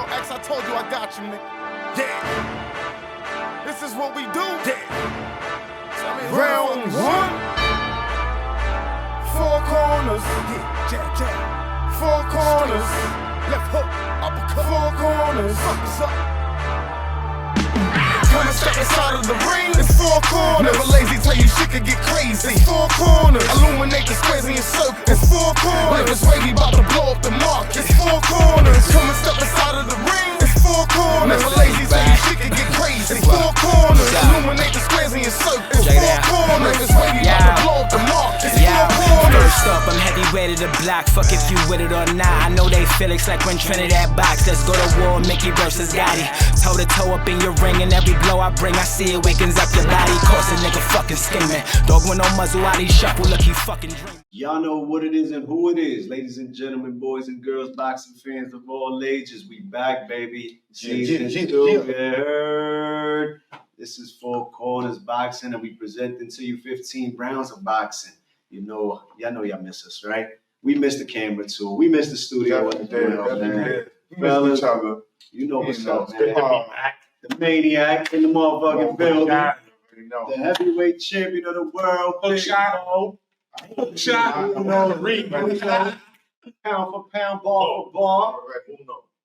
Yo, X, I told you I got you, nigga. Yeah. This is what we do. Yeah. Round one. Four corners. Yeah, jab, jab. Four corners. Left hook, uppercut. Four corners. Fuckers up. Come and step inside of the ring. It's four corners. Never lazy, tell you shit could get crazy. It's four corners. Illuminate the squares in your circle. It's four corners. Like it's wavy, about to blow up the market. It's four corners. Come and step inside of the ring. It's four corners. Never lazy, tell you shit could get crazy. It's four corners. Illuminate the squares in your circle. It's four corners. Like it's wavy, about to blow up the market. It's four corners. First up, I'm heavy ready to block. Fuck if you with it or not. I know they feel it's like when Trinidad box. Let's go to war, Mickey versus Gotti. Toe to toe up in your ring, and every blow I bring, I see it wakens up your body. Course a nigga fucking scheming. Dog with no muzzle, out he shuffle, look he fucking dream. Y'all know what it is and who it is. Ladies and gentlemen, boys and girls, boxing fans of all ages, we back, baby. Season 2, you heard. This is Four Corners Boxing, and we presenting to you 15 rounds of boxing. You know, y'all miss us, right? We miss the camera too. We miss the studio. Fellas, you know what's up, man. The maniac in the motherfucking building. The heavyweight champion of the world. Hook shot. Pound for pound, ball for ball.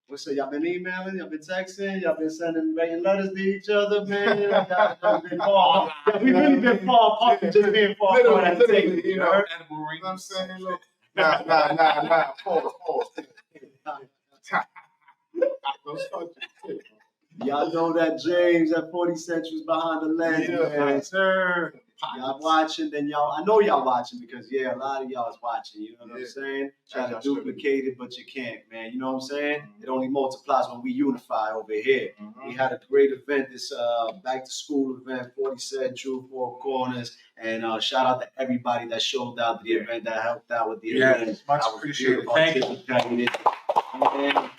What's up? Y'all been emailing? Y'all been texting? Y'all been sending letters to each other, man? Y'all been far. We really been far apart from just being far apart. You know what I'm saying? Look. Nah. Pause. Y'all know that James at 40 Cent was behind the lens, man. Sir. Y'all watching, then I know y'all watching because, a lot of y'all is watching, you know what I'm saying? Trying to duplicate it, but you can't, man. You know what I'm saying? It only multiplies when we unify over here. We had a great event, this back to school event, 40 Cent, True Four Corners, and shout out to everybody that showed out the event, that helped out with the event. Much appreciated. Thank you. And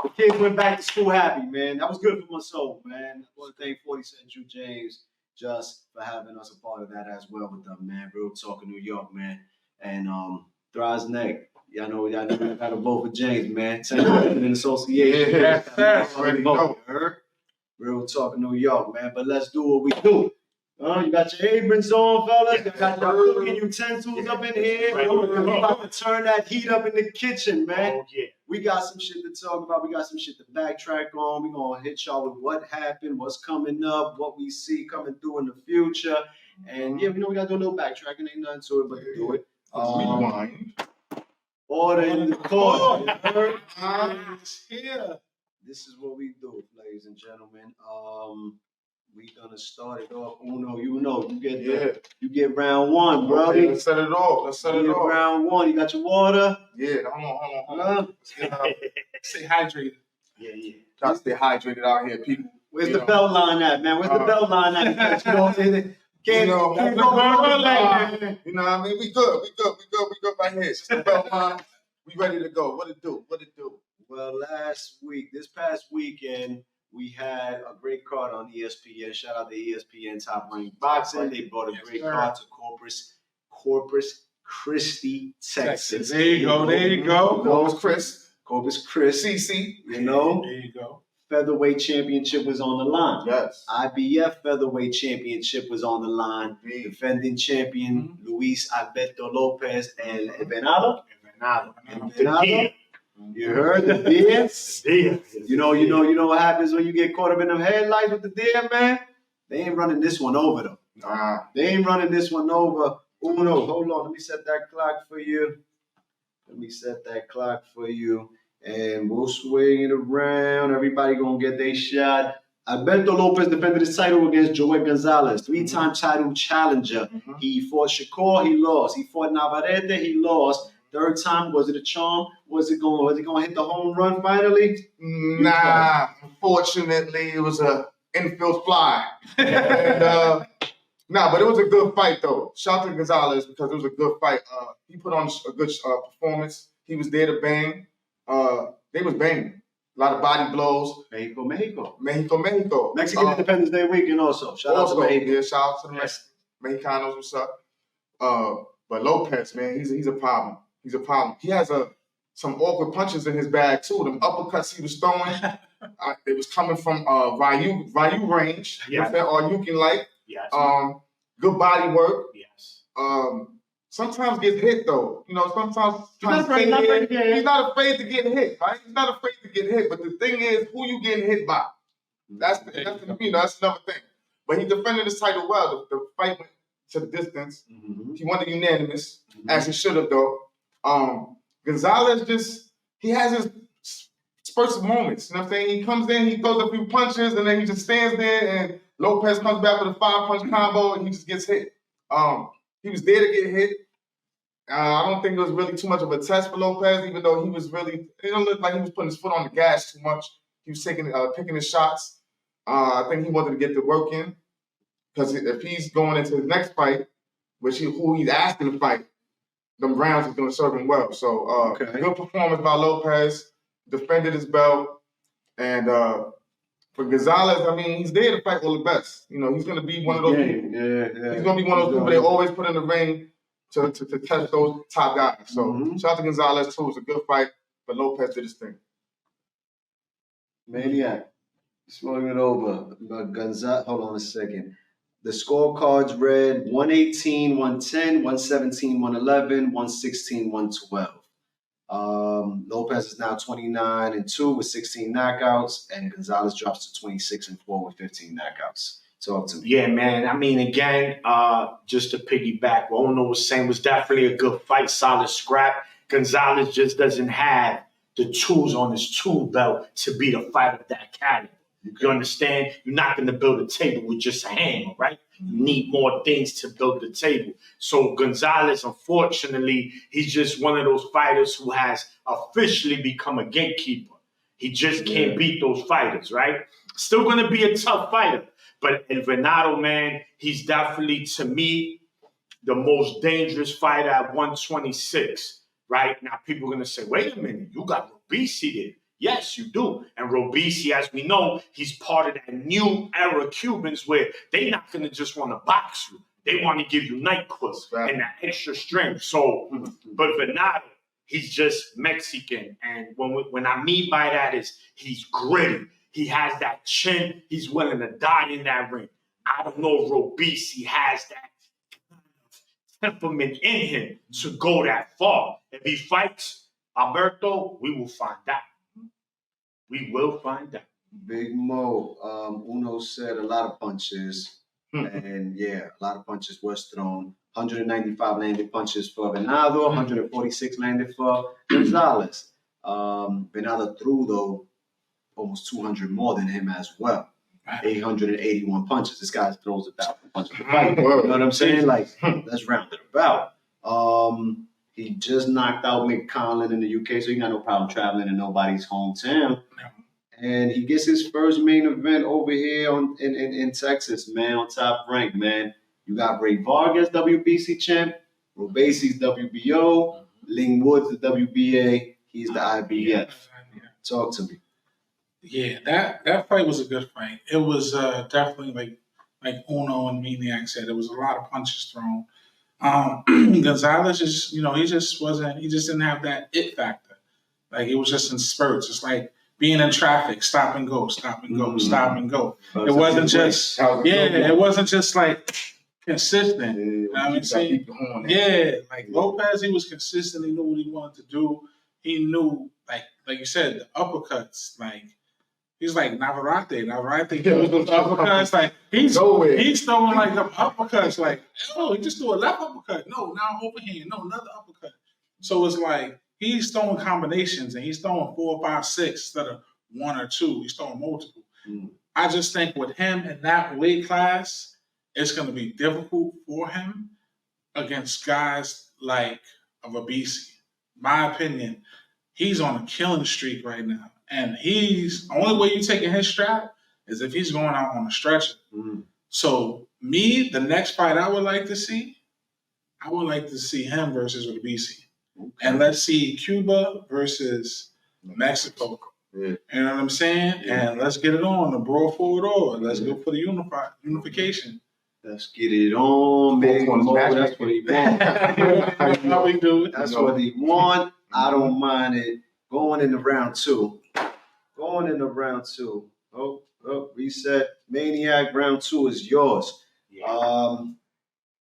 the kids went back to school happy, man. That was good for my soul, man. I want to thank 40 Cent, True James, just for having us a part of that as well with them, man. Real Talk in New York, man. And Thrive's Neck. Y'all know I got to vote for James, man. Same in association. Real Talk in New York, man. But let's do what we do. You got your aprons on, fellas. You got your cooking utensils up in here. We're about to turn that heat up in the kitchen, man. Oh, yeah. We got some shit to talk about. We got some shit to backtrack on. We're going to hit y'all with what happened, what's coming up, what we see coming through in the future. And we know we got to do a little backtracking. Ain't nothing to it but to do it. Order in the court. This is what we do, ladies and gentlemen. We gonna start it off. You get round one, bro. Okay, let's set it off. Round one. You got your water? Yeah, hold on. Stay hydrated. Yeah. Try to stay hydrated out here, people. Where's the belt line at, man? Where's the belt line at? You know what I'm saying? You know what I mean? We good right here. It's just the belt line. We ready to go. What it do? Well, this past weekend, we had a great card on ESPN. Shout out to ESPN Top Ranked Boxing. They brought a great card to Corpus Christi, Texas. There you go. Corpus Christi. CC. You know? There you go. Featherweight championship was on the line. Yes. IBF featherweight championship was on the line. Defending champion Luis Alberto Lopez and Venado. You heard the deer? You know what happens when you get caught up in them headlights with the deer, man? They ain't running this one over though. Nah. They ain't running this one over. Uno, hold on. Let me set that clock for you. And we'll swing it around. Everybody gonna get their shot. Alberto Lopez defended his title against Lopez-Gonzalez, 3-time title challenger. He fought Shakur, he lost. He fought Navarrete, he lost. Third time, was it a charm? Was it going to hit the home run finally? Nah, unfortunately, it was a infield fly. But it was a good fight, though. Shout out to Gonzalez because it was a good fight. He put on a good performance. He was there to bang. They was banging. A lot of body blows. Mexico. Mexican Independence Day weekend also. Shout out to Mexico. Yeah, shout out to the Mexicanos. What's up? But Lopez, man, he's a problem. He has a some awkward punches in his bag too. Them uppercuts he was throwing, it was coming from Ryu range. Yeah. Or you can like. Yes. Good body work. Yes. Sometimes gets hit though. You know, sometimes He's not afraid to get he's not afraid to get hit, right? He's not afraid to get hit. But the thing is, who you getting hit by? That's another thing. But he defended his title well. The fight went to the distance. Mm-hmm. He won the unanimous, as he should have though. Gonzalez he has his spurts of moments. You know what I'm saying? He comes in, he throws a few punches, and then he just stands there, and Lopez comes back with a 5-punch combo, and he just gets hit. He was there to get hit. I don't think it was really too much of a test for Lopez, even though it didn't look like he was putting his foot on the gas too much. He was picking his shots. I think he wanted to get the work in, because if he's going into his next fight, who he's asking to fight, them rounds is going to serve him well. So good performance by Lopez, defended his belt, and for Gonzalez, I mean, he's there to fight all the best. You know, he's going to be one of those people. Yeah. He's going to be one of those people they always put in the ring to test those top guys. So shout out to Gonzalez too. It was a good fight, but Lopez did his thing. Maniac. Swung it over. But Gonzalez, hold on a second. The scorecards read 118, 110, 117, 111, 116, 112. Lopez is now 29-2 with 16 knockouts, and Gonzalez drops to 26-4 with 15 knockouts. Talk to me. Yeah, man. I mean, again, just to piggyback, what Uno was saying was definitely a good fight, solid scrap. Gonzalez just doesn't have the tools on his tool belt to be the fighter of that caliber. You understand? You're not going to build a table with just a hammer, right? You need more things to build the table. So Gonzalez, unfortunately, he's just one of those fighters who has officially become a gatekeeper. He just can't beat those fighters, right? Still going to be a tough fighter. But El Venado, man, he's definitely, to me, the most dangerous fighter at 126, right? Now, people are going to say, wait a minute, you got Robisi there. Yes, you do. And Robisi, as we know, he's part of that new era Cubans where they're not going to just want to box you. They want to give you night clips and that extra strength. So, but Venado, he's just Mexican. And when I mean by that is he's gritty. He has that chin. He's willing to die in that ring. I don't know if Robisi has that kind of temperament in him to go that far. If he fights Alberto, we will find out. We will find out. Big Mo, Uno said a lot of punches. And yeah, a lot of punches was thrown. 195 landed punches for Venado, 146 landed for Gonzalez. Venado threw, though, almost 200 more than him as well. 881 punches. This guy throws 1,000 punches a fight. You know what I'm saying? Like, let's round it about. He just knocked out Mick Conlon in the UK, so he got no problem traveling to nobody's hometown. And he gets his first main event over here in Texas, man, on Top Rank, man. You got Ray Vargas, WBC champ, Robesi's WBO, Ling Woods, the WBA. He's the IBF. Talk to me. Yeah, that fight was a good fight. It was definitely like Uno and Maniac said. It was a lot of punches thrown. Gonzalez he just didn't have that it factor. Like it was just in spurts. It's like being in traffic, stop and go, stop and go, stop and go. It wasn't just it wasn't just like consistent. You know what I mean? Like Lopez, he was consistent. He knew what he wanted to do. He knew, like you said, the uppercuts. Like he's like Navarrete. Navarrete throws those uppercuts. Like he's throwing like the uppercuts. Like he just threw a left uppercut. No, now overhand. No, another uppercut. So it's like he's throwing combinations and he's throwing 4, 5, 6 instead of 1 or 2. He's throwing multiple. I just think with him in that weight class, it's going to be difficult for him against guys like Robesi. My opinion, he's on a killing streak right now. And the only way you're taking his strap is if he's going out on a stretcher. So the next fight I would like to see him versus Robesi. And let's see Cuba versus Mexico. You know what I'm saying? And let's get it on, the brawl for it all. Let's go for the unification. Let's get it on, big Mo. That's what he wants. How we do it. That's what he wants. I don't mind it. Going into round two. Oh, reset. Maniac, round two is yours. Yeah.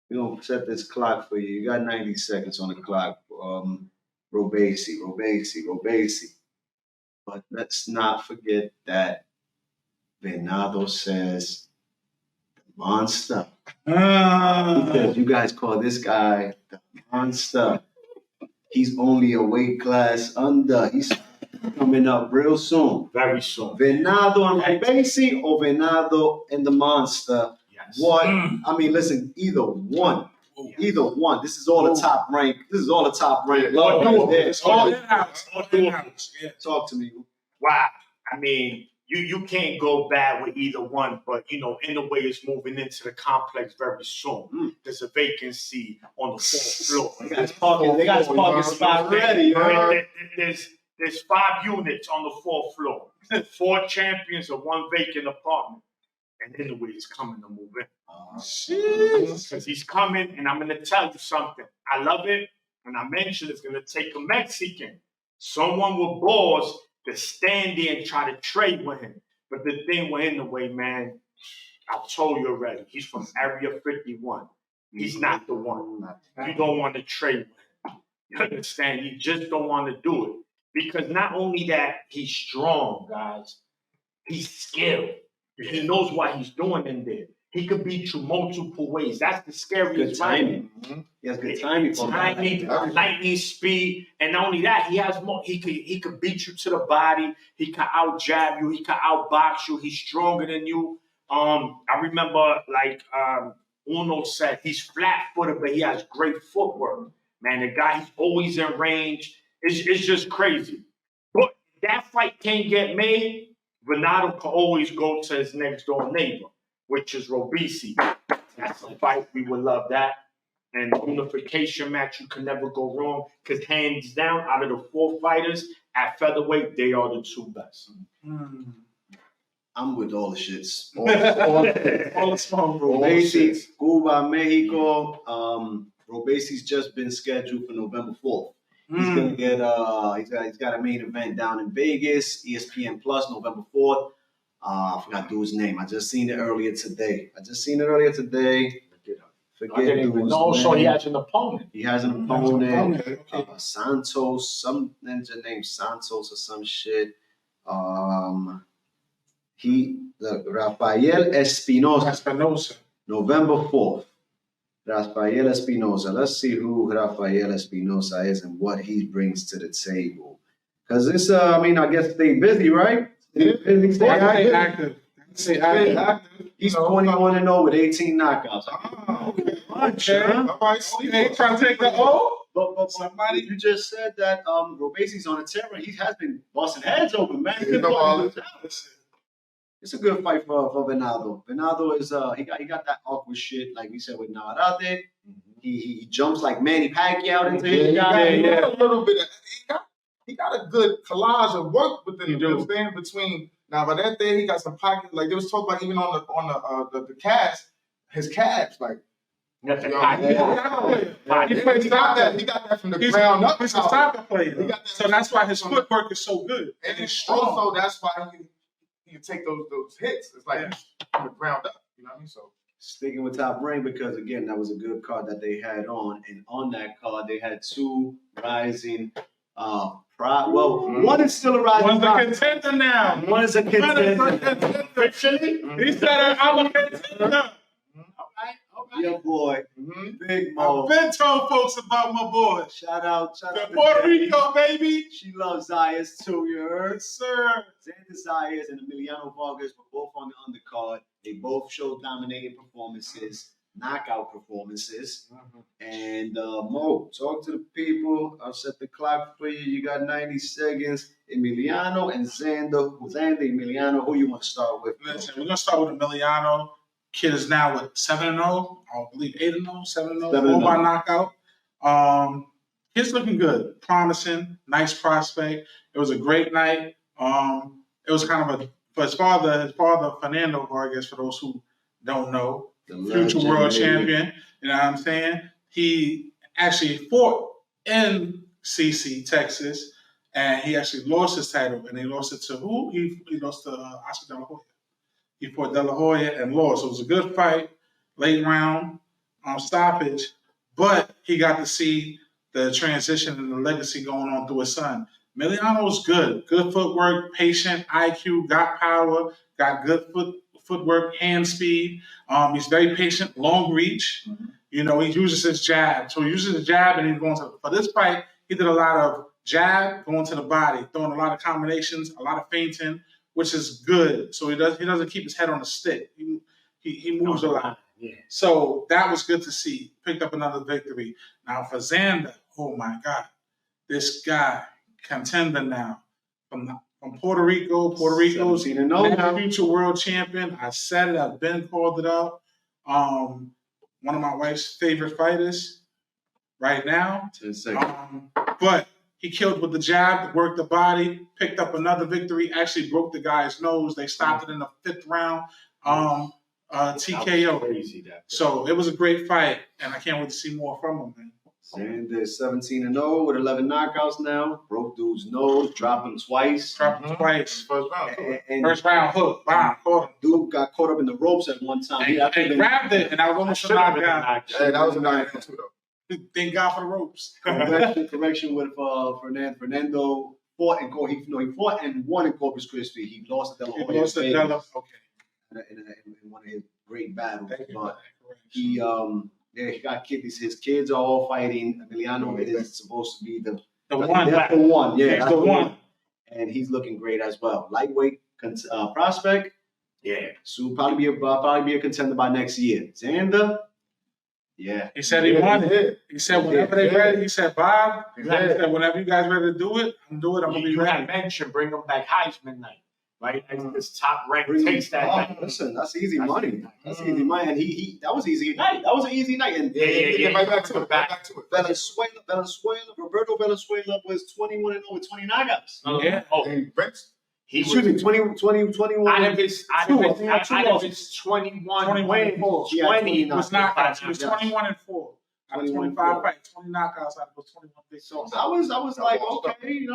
We're going to set this clock for you. You got 90 seconds on the clock. Robesi. But let's not forget that Venado says monster. Because you guys call this guy the monster. He's only a weight class under. He's coming up real soon. Very soon. Venado and Robesi or Venado and the monster? Yes. What? I mean, listen, either one. Either one. This is all the top rank. It's all in-house. Yeah. Talk to me. Wow. I mean, you can't go bad with either one, but in the way it's moving into the complex very soon. There's a vacancy on the 4th floor. They got his parking spot ready. There's 5 units on the 4th floor. 4 champions of 1 vacant apartment. And anyway, he's coming to move in. Because he's coming, and I'm going to tell you something. I love it. And I mentioned it's going to take a Mexican, someone with balls, to stand there and try to trade with him. But the thing with him, the way, man, I told you already, he's from Area 51. He's not the one. You don't want to trade with him. You understand? You just don't want to do it. Because not only that, he's strong, guys. He's skilled. He knows what he's doing in there. He could beat you multiple ways. That's the scariest. Good timing. He has good timing. Lightning speed, and not only that, he has more. He could beat you to the body. He can out jab you. He can outbox you. He's stronger than you. I remember Uno said he's flat-footed, but he has great footwork. Man, the guy, he's always in range. It's just crazy. But that fight can't get made. Venado can always go to his next door neighbor, which is Robesi. That's a fight. We would love that. And unification match, you can never go wrong. Because hands down, out of the 4 fighters at featherweight, they are the 2 best. I'm with all the shits. All the smoke. Robesi, Cuba, Mexico. Robesi's just been scheduled for November 4th. He's gonna get he's got a main event down in Vegas, ESPN Plus, November 4th. I forgot dude's name. I just seen it earlier today. I didn't even know. So he has an opponent. He has an opponent. Santos, some ninja named Santos or some shit. Rafael Espinosa. November 4th. Rafael Espinosa. Let's see who Rafael Espinosa is and what he brings to the table. Because it's, I guess stay busy, right? Stay active. He's 21-0 with 18 knockouts. Okay. Trying to take the O? But somebody, you just said that Robesi's on a terror. He has been busting heads open, man. It's a good fight for Venado. Venado is he got that awkward shit like we said with Navarrete. He jumps like Manny Pacquiao into his guy. He got a little bit. He got a good collage of work within between Navarrete. He got some pockets. Like there was talk about even on the calves, his calves like. He got that from the ground up. He's a soccer player. So that's why his footwork is so good. And he's strong. Also, that's why he can take those hits. It's like from the ground up. You know what I mean? So sticking with Top Rank because again, that was a good card that they had on, and on that card they had 2 rising. One is still a rising. One's a contender now. One is a contender. He said, "I'm a contender." Your boy, Big Mo. I've been told folks about my boy. Shout out Puerto Rico, baby. She loves Zayas too, you heard? Yes, sir. Xander Zayas and Emiliano Vargas were both on the undercard. They both showed dominating performances, knockout performances. And Mo, talk to the people. I'll set the clock for you. You got 90 seconds. Emiliano and Xander. Emiliano, who you want to start with? Listen, we're going to start with Emiliano. Kid is now with 7-0, I believe 8-0, 7-0, 4 by knockout. Kid's looking good, promising, nice prospect. It was a great night. It was kind of for his father Fernando Vargas, for those who don't know, future world champion. You know what I'm saying? He actually fought in CC, Texas, and he actually lost his title, and he lost it to who? He lost to Oscar De La Hoya. He fought De La Hoya and lost. It was a good fight, late round, stoppage, but he got to see the transition and the legacy going on through his son. Emiliano's good footwork, patient, IQ, got power, got good footwork, hand speed. He's very patient, long reach. Mm-hmm. You know, he uses his jab. So he uses his jab, and he's going to. For this fight, he did a lot of jab, going to the body, throwing a lot of combinations, a lot of feinting, which is good. So he doesn't keep his head on the stick. He moves a lot. Yeah. So that was good to see. Picked up another victory. Now for Xander, oh my God, this guy, contender now from Puerto Rico. Puerto Rico's next future world champion. I said it. I've been called it out. One of my wife's favorite fighters right now. But he killed with the jab, worked the body, picked up another victory, actually broke the guy's nose. They stopped it in the 5th round. TKO. Crazy, so it was a great fight, and I can't wait to see more from him, man. Xander 17-0 with 11 knockouts now. Broke dude's nose, dropped him twice. First round hook. Wow, caught him. Dude got caught up in the ropes at one time. He grabbed it, and I was almost a knockdown. Hey, that was a knockdown too, though. Thank God for the ropes. Correction with Fernando fought and he fought and won in Corpus Christi. He lost to De La Hoya. He lost to De La Hoya. In one of his great battles. But he got kids. His kids are all fighting. Emiliano is supposed to be the one. Yeah, that's the one. And he's looking great as well. Lightweight prospect. Yeah, so probably be a contender by next year. Xander. Yeah. He said he wanted it. He said whenever they're ready. He said, Bob. He said whenever you guys ready to do it, I'm gonna be ready. You had mentioned bring him back Heisman night. Right, this top rank takes that night. Listen, that's easy money. That's easy money, and he that was easy night. That was an easy night, and right back to it. Venezuela, Roberto Venezuela was 21-0 with 20 knockouts. Yeah. He was 21. Out of his 21 wins, 20 was knockouts. He was 21-4. Out of 25 fights, 20 knockouts out of those 21 victories. So I was like, okay,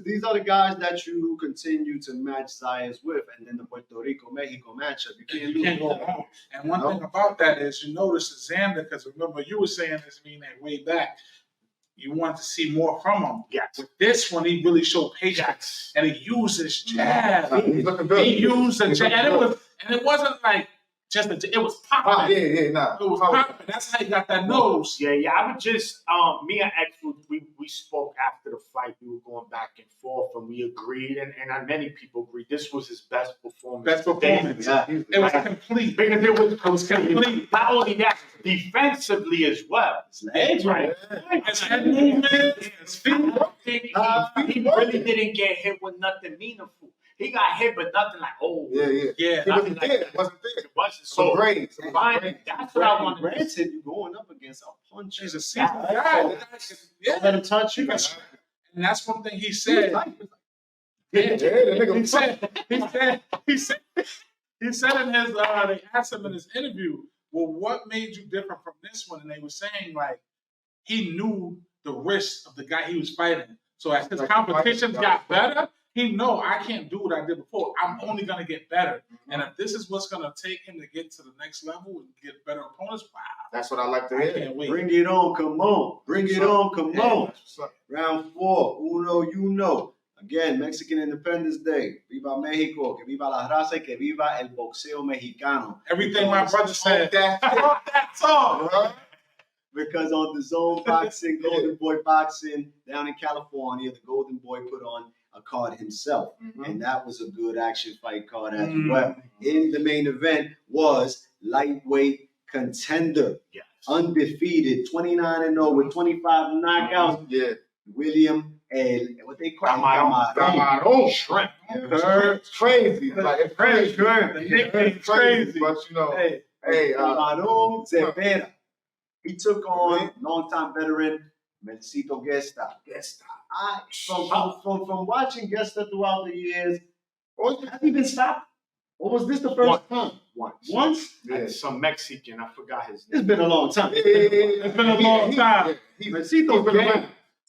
these are the guys that you continue to match size with, and then the Puerto Rico Mexico matchup. You can't go wrong. And one thing about that is you notice Xander, because remember you were saying this way back. You want to see more from him. Yes. With this one, he really showed patience, and he used his jab. He's looking good. He used the jab, and it wasn't like. It was popping. It was popping. That's how he got that nose. Yeah. I would just, me and X, we spoke after the fight. We were going back and forth, and we agreed, and many people agreed this was his best performance. Yeah. It was complete. Because it was complete. Not only that, defensively as well. His right? His head movement, his feet. He really didn't get hit with nothing meaningful. He got hit, but nothing like, Yeah. It wasn't there. It wasn't so great. That's what I wanted. Granted, you're going up against a puncher. He's a seasoned guy. Don't let him touch you. And that's one thing he said. He said in his, they asked him in his interview, well, what made you different from this one? And they were saying, like, he knew the risk of the guy he was fighting. So as his competition got better, he know I can't do what I did before. I'm only going to get better. And if this is what's going to take him to get to the next level and get better opponents, wow. That's what I like to hear. I can't wait. Bring it on, come on. Bring it on, come on. Round 4, uno. Again, Mexican Independence Day. Viva México, que viva la raza y que viva el boxeo mexicano. Everything my brother said. That's all. Because on the Zone Boxing, Golden Boy Boxing down in California, the Golden Boy put on a card himself. And that was a good action fight card as well. In the main event was lightweight contender. Yes. Undefeated, 29-0 with 25 knockouts. Yeah. William what they call Camarón. Shrimp. It's crazy. Like, it's crazy. The nickname's crazy. But Camarón Cepeda. He took on longtime veteran Mencito Gesta. From watching Gesta throughout the years, has he been stopped? Or was this the first time? Once? Yeah. Some Mexican, I forgot his name. It's been a long time. It's been a long time. Mencito's been around.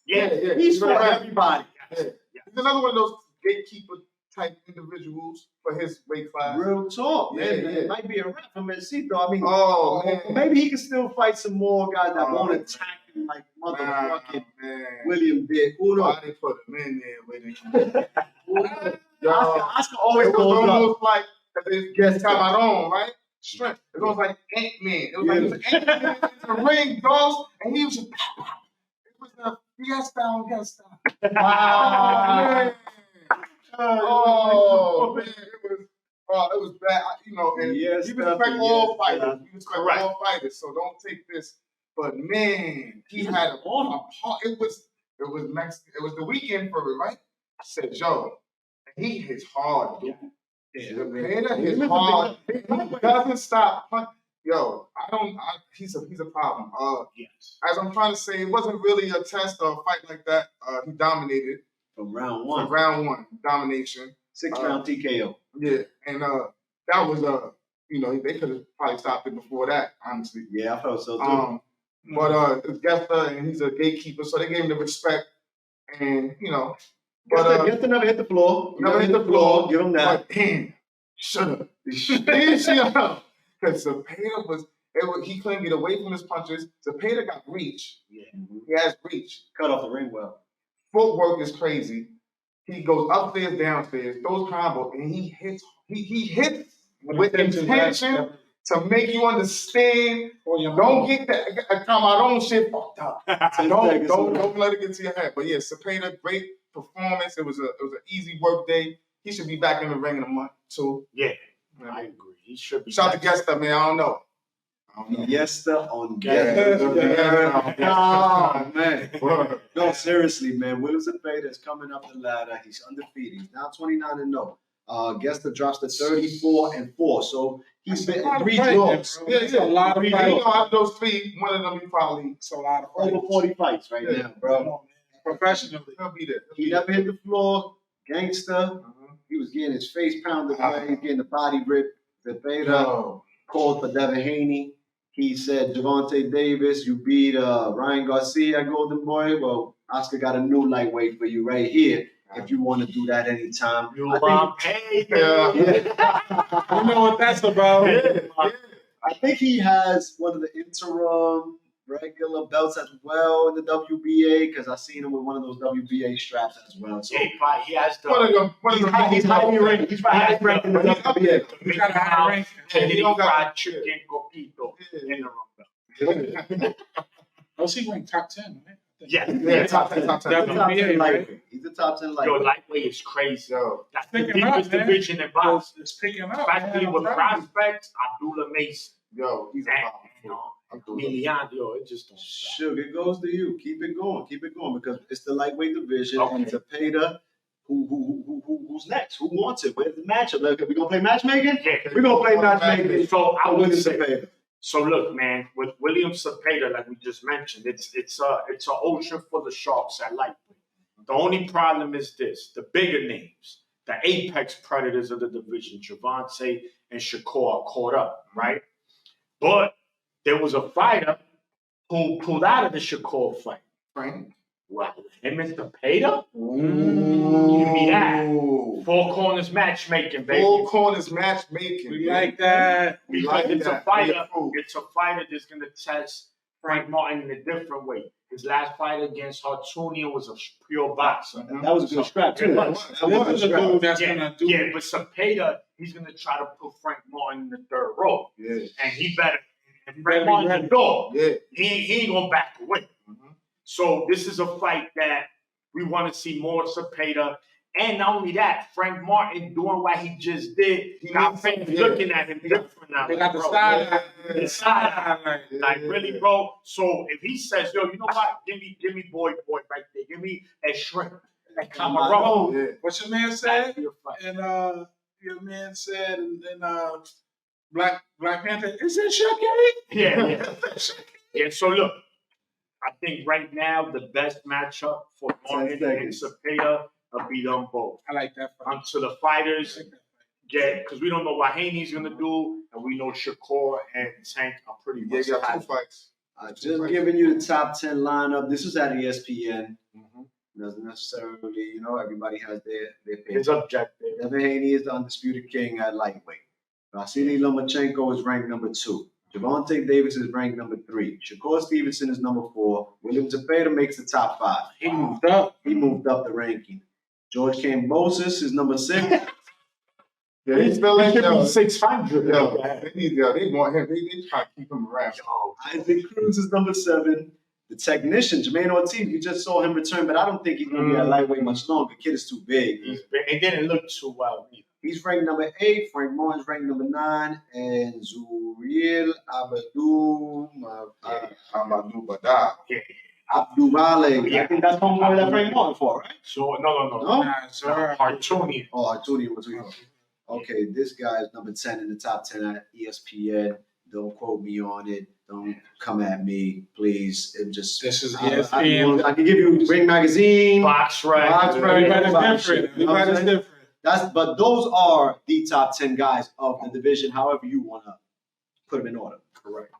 Yeah, Yeah, he's for right. everybody. Yeah. He's another one of those gatekeeper type individuals for his weight class. Real talk, man. Yeah, It yeah. might be a wrap for Mencito. I mean, Oh, man. maybe he can still fight some more guys that Oh, won't man. attack him like Nah, motherfucking man. William did. Who knows? Why they put him in there with him? Yo, Oscar always it was goes up. almost like they get Cameron, right? Strength. It was like Ant-Man. It was like he was Ant-Man in the ring, dogs, and he was just it was a fiesta on fiesta. Man. Oh man, it was bad. You know, and Yes, you respect definitely, all yes, fighters. You respect all fighters, so don't take this. But man, he had a part. It was Mexican. It was the weekend for it, right? I said, Joe, he hits hard, dude. Peter hits hard. He doesn't stop. Yo, he's a problem. Yes. As I'm trying to say, it wasn't really a test or a fight like that. He dominated From round one. from round one, domination. 6-round TKO. Yeah, and that was you know, they could have probably stopped it before that, honestly. Yeah, I felt so too. But Gesta, and he's a gatekeeper, so they gave him the respect, and you know, but Gesta never hit the floor. never hit the floor. Give him that. But damn, shut up. Because Zepeda he couldn't get away from his punches. Zepeda got reach. Yeah. He has reach. Cut off the ring well. Footwork is crazy. He goes upstairs, downstairs, throws combos, and he hits. He hits with intention to make you understand. Don't get that Cameron shit fucked up. Don't let it get to your head. But yeah, Zepeda, great performance. It was an easy work day. He should be back in the ring in a month too. Yeah, I agree. He should be. Shout out to Gesta, man. I don't know. Gesta on Yeah. Oh, man. No, seriously, man. William Zepeda is coming up the ladder. He's undefeated. He's now 29-0. Gesta drops to 34-4. So he's been 3 draws. Yeah. A lot of You fights. know, out of those 3, one of them he probably It's a lot of fights. Over 40 fights right now, bro. Professionally. he'll be there. He never hit the floor. Gangster. He was getting his face pounded away. He's getting the body ripped. Zepeda called for Devin Haney. He said, Javante Davis, you beat Ryan Garcia, Golden Boy. Well, Oscar got a new lightweight for you right here. If you want to do that anytime. You paid. You know what that's about. I think he has one of the interim regular belts as well in the WBA because I seen him with one of those WBA straps as well. So He has the. he's highly ranked. He's highly ranked in the WBA. We got a high rank. And he fried chicken coquito in the rumble. Was he ranked top 10, right? Yeah, top 10. He's a top 10 WBA, lightweight. He's a top 10 Yo, lightweight. lightweight is crazy. Yo, That's the Picking up, deepest man. division in boxing. It's picking up. Especially man. with I'm telling you. prospects, Abdullah Mason. he's a problem. Milian, yo, it just don't stop. Sugar, it goes to you. Keep it going because it's the lightweight division. Okay. And Zepeda, who's next? Who wants it? Where's the matchup? Like, we gonna play matchmaking? Yeah, We're gonna play matchmaking. so I would William say. Zepeda. So look, man, with William Zepeda, like we just mentioned, it's an ocean full of sharks at lightweight. The only problem is this: the bigger names, the apex predators of the division, Javante and Shakur, are caught up, right? But there was a fighter who pulled out of the Shakur fight. Frank. Wow, him and Zepeda? Give me that. 4 corners matchmaking, baby. 4 corners matchmaking. We like that. Because like it's that. a fighter. Yeah, cool. It's a fighter that's gonna test Frank Martin in a different way. His last fight against Hartunian was a pure boxer. That was a good scrap too. That This is a dude that's gonna do Yeah, but Zepeda, he's gonna try to put Frank Martin in the 3rd row, Yeah. and he better. If He Frank better be Martin's ready. a dog, Yeah. he ain't gonna back away. So this is a fight that we want to see more Zepeda. And not only that, Frank Martin doing what he just did, He got needs fans some- looking at him different now. They got the Bro, side. The side. Yeah. Like really, bro. So if he says, "Yo, you know what? Give me boy right there. Give me a shrimp, a camarón." Yeah. What your man said? And your man said in Black Panther, is it Shucky? Yeah. Yeah. So look, I think right now the best matchup for Martin and Zepeda will be them both. I like that fight. Until the fighters get, because we don't know what Haney's gonna do, and we know Shakur and Tank are pretty Yeah, much you got 2 tied. fights. Just giving you the top 10 lineup. This is at ESPN. Doesn't necessarily, everybody has their pick. His objective. Devin Haney is the undisputed king at lightweight. Vasily Lomachenko is ranked number 2. Gervonta Davis is ranked number 3. Shakur Stevenson is number 4. William Zepeda makes the top 5. He moved up. He moved up the ranking. George Kambosos is number 6. Yeah, he's still in there. 600. They want him. They try to keep him around. Isaac Cruz is number 7. The technician, Jermaine Ortiz, we just saw him return, but I don't think he's going to be at lightweight much longer. The kid is too big. It didn't look too well either. He's ranked number 8. Frank Martin's ranked number 9. And Zuriel Abdul Bada. Abduvale. Yeah. I think that's homeboy that Frank Martin for, right? So, no. No? Nah, sir. Hartuni. Oh, Arturi was we. Okay, this guy is number 10 in the top 10 at ESPN. Don't quote me on it. Don't come at me, please. It just This is I ESPN. can give you Ring Magazine. Box Rec. Everybody's different. Everybody's different. But those are the top 10 guys of the division. However you want to put them in order. Correct.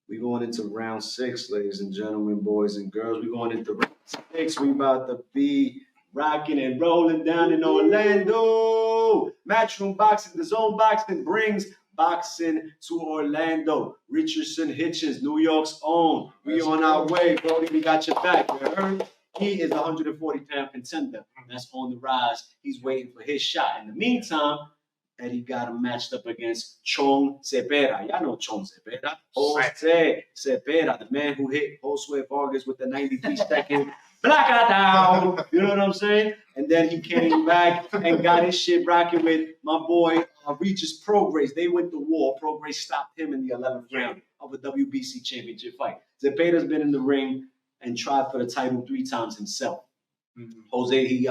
We going into round 6, ladies and gentlemen, boys and girls. We going into round 6. We about to be rocking and rolling down in Orlando. Matchroom Boxing, the Zone Boxing brings boxing to Orlando. Richardson Hitchens, New York's own. We on our way, Brody. We got your back. You heard? He is a 140-pound contender. That's on the rise. He's waiting for his shot. In the meantime, Eddie got him matched up against Chong Cepeda. Y'all know Chong Cepeda. Jose Cepeda, the man who hit Josue Vargas with the 93-second blackout. You know what I'm saying? And then he came back and got his shit rocking with my boy Regis Prograis. They went to war. Prograis stopped him in the 11th round of a WBC championship fight. Zepeda's been in the ring and tried for the title 3 times himself. Jose, he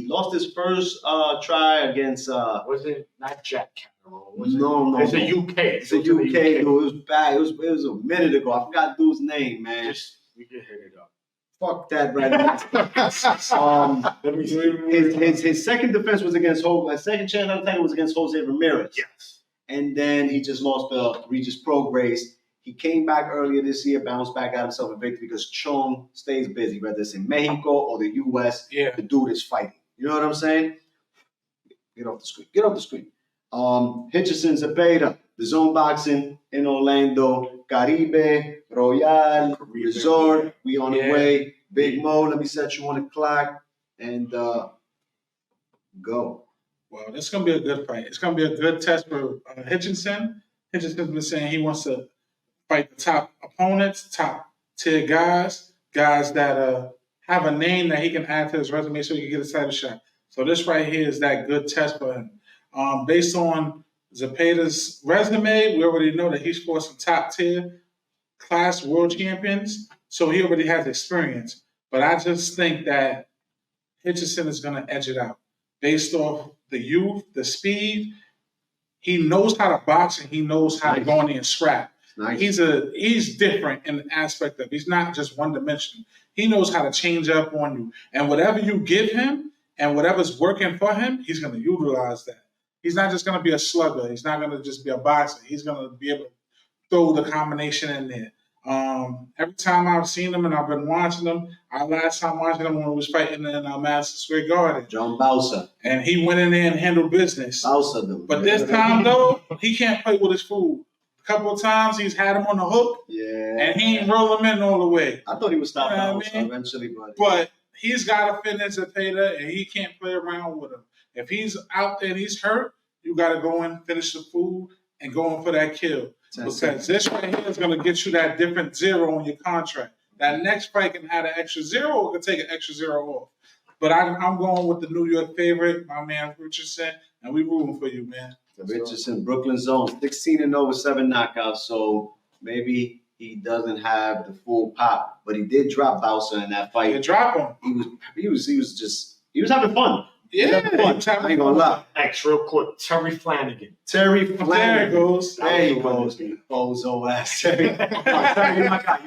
lost his first try against Was it not Jack Cameron? No. It's a UK. It's a UK dude. It was bad. It was a minute ago. I forgot dude's name, man. We can hit it up. Fuck that right now. Let me see. His second defense was against second chance at the title was against Jose Ramirez. Yes. And then he just lost to Regis Prograis. He came back earlier this year, bounced back, got himself a victory because Chong stays busy, whether it's in Mexico or the U.S. Yeah. The dude is fighting. You know what I'm saying? Get off the screen. Get off the screen. Hitchison Zepeda, the Zone Boxing in Orlando, Caribe, Royale, Resort. We on the way. Big Mo, let me set you on the clock and go. Well, this is going to be a good fight. It's going to be a good test for Hitchinson. Hitchinson's been saying he wants to fight the top opponents, top tier guys that have a name that he can add to his resume so he can get a title shot. So this right here is that good test for him. Based on Zepeda's resume, we already know that he's fought some top tier class world champions, so he already has experience. But I just think that Hitchison is going to edge it out. Based off the youth, the speed, he knows how to box and he knows how to go in there and scrap. Nice. He's different in the aspect of he's not just one dimensional. He knows how to change up on you. And whatever you give him and whatever's working for him, he's going to utilize that. He's not just going to be a slugger. He's not going to just be a boxer. He's going to be able to throw the combination in there. Every time I've seen him and I've been watching him, last time watching him when he was fighting in Madison Square Garden. John Bausa. And he went in there and handled business. Bausa, dude. But this time, though, he can't play with his food. A couple of times he's had him on the hook, and he ain't roll him in all the way. I thought he would stop Bausa eventually, but he's got to finish Zepeda, and he can't play around with him. If he's out there and he's hurt, you got to go in, finish the food, and go in for that kill. Because this right here is going to get you that different 0 on your contract. That next fight can have an extra 0 or can take an extra 0 off. But I'm going with the New York favorite, my man Richardson, and we rooting for you, man. Richardson, Brooklyn Zone, 16-0 with 7 knockouts. So maybe he doesn't have the full pop, but he did drop Bausa in that fight. You drop him. He was having fun. Yeah, I ain't gonna lie. X real quick. Terry Flanagan. There he goes. There he goes. Bozo ass Terry. Terry, you my guy.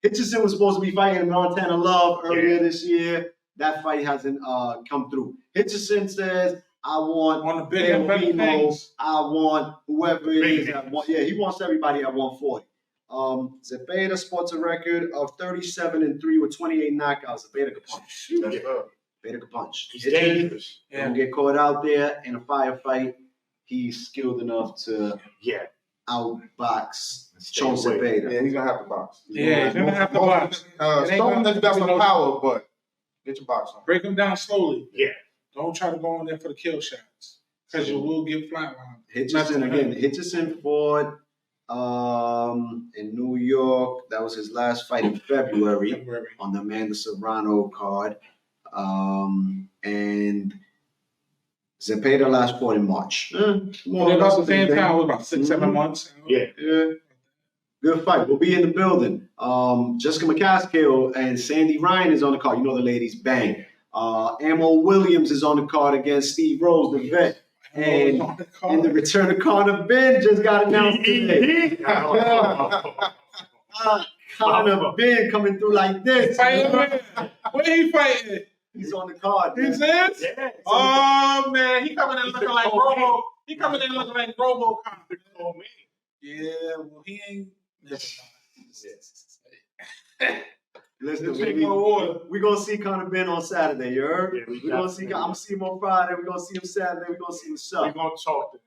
Hitchison was supposed to be fighting Montana Love earlier this year. That fight hasn't come through. Hitchison says, I want On the bigger and better Primo. things. I want whoever it Big is. names. He wants everybody at 140. Zepeda sports a record of 37-3 with 28 knockouts. Zepeda can punch. That's up. Zepeda can punch. He's dangerous. Don't get caught out there in a firefight. He's skilled enough to outbox Chon Zepeda. Yeah, he's gonna have to box. Yeah, he's gonna have to box. Stone has got some power, but get your box on. Break him down slowly. Yeah. Don't try to go in there for the kill shots because you will get flatlined. Hitchison fought in New York. That was his last fight in February on the Amanda Serrano card. And Zepeda last fought in March. More or less the same time, it was about 6-7 months. Yeah. Good fight. We'll be in the building. Jessica McCaskill and Sandy Ryan is on the card. You know the ladies, bang. Ammo Williams is on the card against Steve Rose, the vet. And the return of Conor Ben just got announced today. Conor Ben coming through like this. Where he fighting? He's on the card. He's Man. in? Yeah. Oh, man. He coming in looking like Robo. He coming in looking like Robo Conor. Yeah, well, he ain't. Listen, we're going to see Conor Ben on Saturday, you heard? Yeah, we're going to see, I'm going to see him on Friday. We're going to see him Saturday. We're going to see what's up. We're going to talk to him.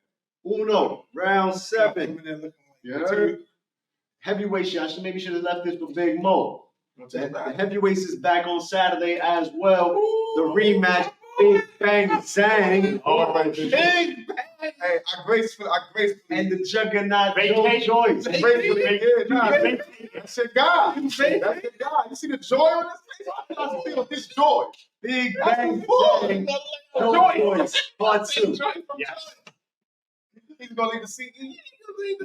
Uno, round 7. You heard? Heavyweight shot. Maybe should have left this for Big Mo. The heavyweights is back on Saturday as well. The rematch, Big Bang Zhang. Big Bang. Hey, I gracefully. And the juggernaut Vacate. Joyce. That's your guy. That's your guy. You see the joy on his face? I feel his joy. Big Bang Zhang. Joyce. Part 2. Yes. He's gonna leave the CE.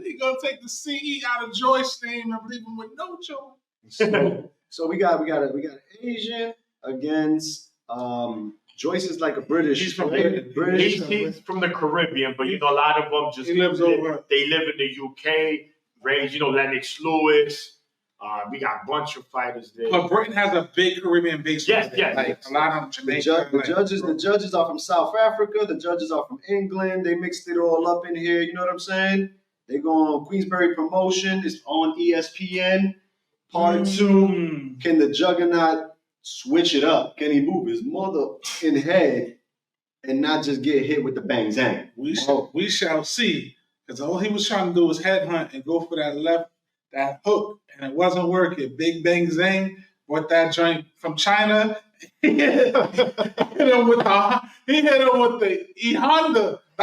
He's gonna take the CE out of Joyce's name and leave him with no joy. So we got an Asian against Joyce is like a British. He's from British. He's from the Caribbean, but you know a lot of them just He lives over. They live in the UK. Raised, Lennox Lewis. We got a bunch of fighters there. But Britain has a big Caribbean base. Yes. Like a lot of them Jamaica. The judges are from South Africa. The judges are from England. They mixed it all up in here. You know what I'm saying? They go on Queensberry Promotion. It's on ESPN. Part 2. Can the Juggernaut switch it up? Can he move his mother in head and not just get hit with the bang zang? We shall see. Because all he was trying to do was headhunt and go for that hook, and it wasn't working. Big Bang Zang bought that joint from China. He hit him with the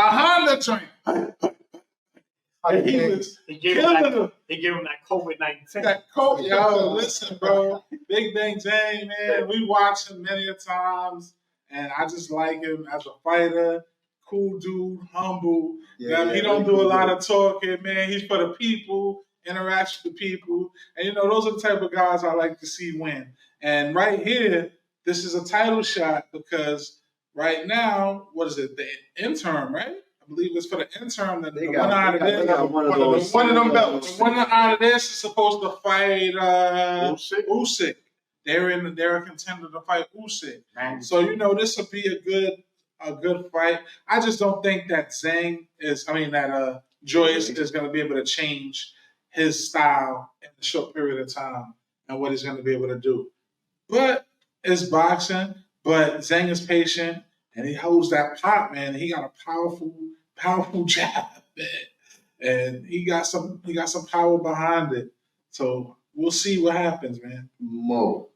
Honda joint. He gave him that COVID-19. Yo, listen, bro. Big Bang Zang, man. We watched him many a times, and I just like him as a fighter. Cool dude, humble. He don't do a lot of talking, man. He's for the people, interacts with the people. And, those are the type of guys I like to see win. And right here, this is a title shot because right now, what is it? The interim, right? I believe it's for the interim. The winner out of this. One of them belts. The winner out of this is supposed to fight Usyk. They're a contender to fight Usyk. So, this will be a good fight. I just don't think that Joyce is going to be able to change his style in a short period of time and what he's going to be able to do. But it's boxing. But Zhang is patient and he holds that pop, man. He got a powerful jab, man, and he got some power behind it. So we'll see what happens, man. Mo,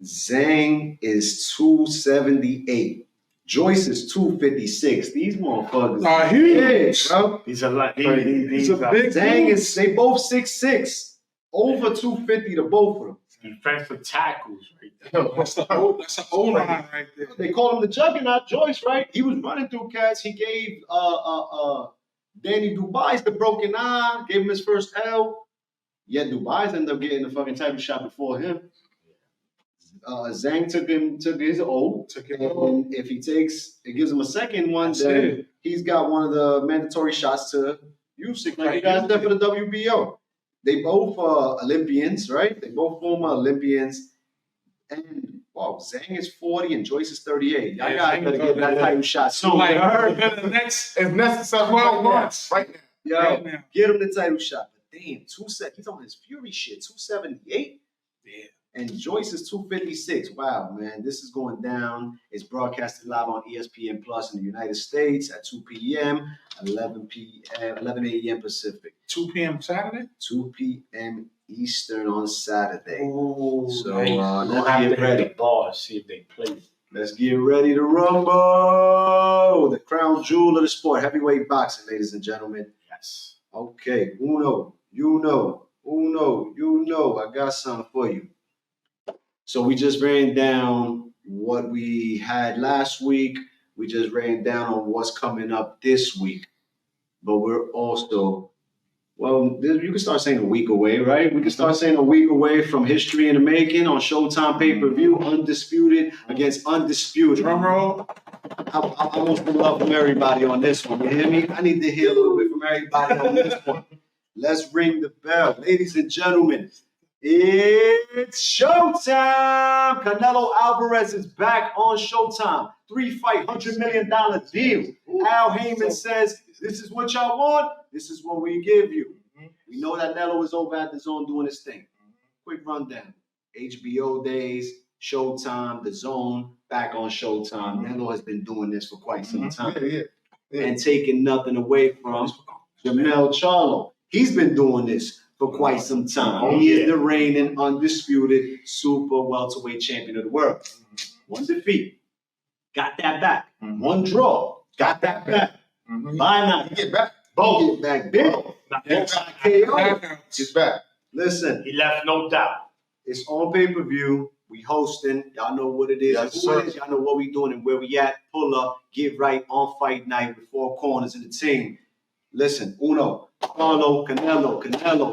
Zhang is 278. Joyce is 256. These motherfuckers are huge, bro. He's a lot. He's a big. Zhang is. They both 6'6", over 250 to both of them. Defensive tackles, right? That's an O line right there. They call him the Juggernaut, Joyce, right? He was running through cats. He gave Danny Dubais the broken eye. Gave him his first L. Yet Dubais ended up getting the fucking title shot before him. Zhang took his O. And if he it gives him a second one, then he's got one of the mandatory shots to Usyk. Like, he got that for the WBO. They both are Olympians, right? They both former Olympians. And wow, Zhang is 40 and Joyce is 38. Y'all Yeah, guys Zhang better is get that 38. title shot soon. Like her, the next It's necessary 12 right months. now. Right now. Yo, right now. get him the title shot. But damn, he's on his Fury shit, 278. Yeah. And Joyce is 256. Wow, man, this is going down. It's broadcasted live on ESPN Plus in the United States at 2 p.m., 11 a.m. Pacific. 2 p.m. Saturday? 2 p.m. Eastern on Saturday. Oh, So We'll let's have to get hit ready. the bars, see if they play. Let's get ready to rumble. The crown jewel of the sport, heavyweight boxing, ladies and gentlemen. Yes. Okay, uno, I got something for you. So we just ran down what we had last week. We just ran down on what's coming up this week. But we're also, well, you can start saying a week away, right? We can start saying a week away from History in the Making on Showtime pay-per-view, Undisputed against Undisputed. Drum roll. I want the love from everybody on this one. You hear me? I need to hear a little bit from everybody on this one. Let's ring the bell. Ladies and gentlemen, it's Showtime! Canelo Alvarez is back on Showtime. 3-fight, $100 million deal. Al Heyman says, this is what y'all want, this is what we give you. We know that Canelo is over at the Zone doing his thing. Quick rundown. HBO days, Showtime, the Zone, back on Showtime. Canelo has been doing this for quite some time. Yeah. And taking nothing away from Jamel Charlo. He's been doing this for quite some time. He is the reigning, undisputed super welterweight champion of the world. One defeat, got that back. One draw, got that back. By now, Get back. both get back big. Get back. KO. Get back. Listen, He left no doubt. it's on pay-per-view. We hosting. Y'all know what it is. Yes, Who sir. it is. Y'all know what we doing and where we at. Pull up, get right on fight night with 4 corners in the team. Listen, Uno, Charlo, Canelo,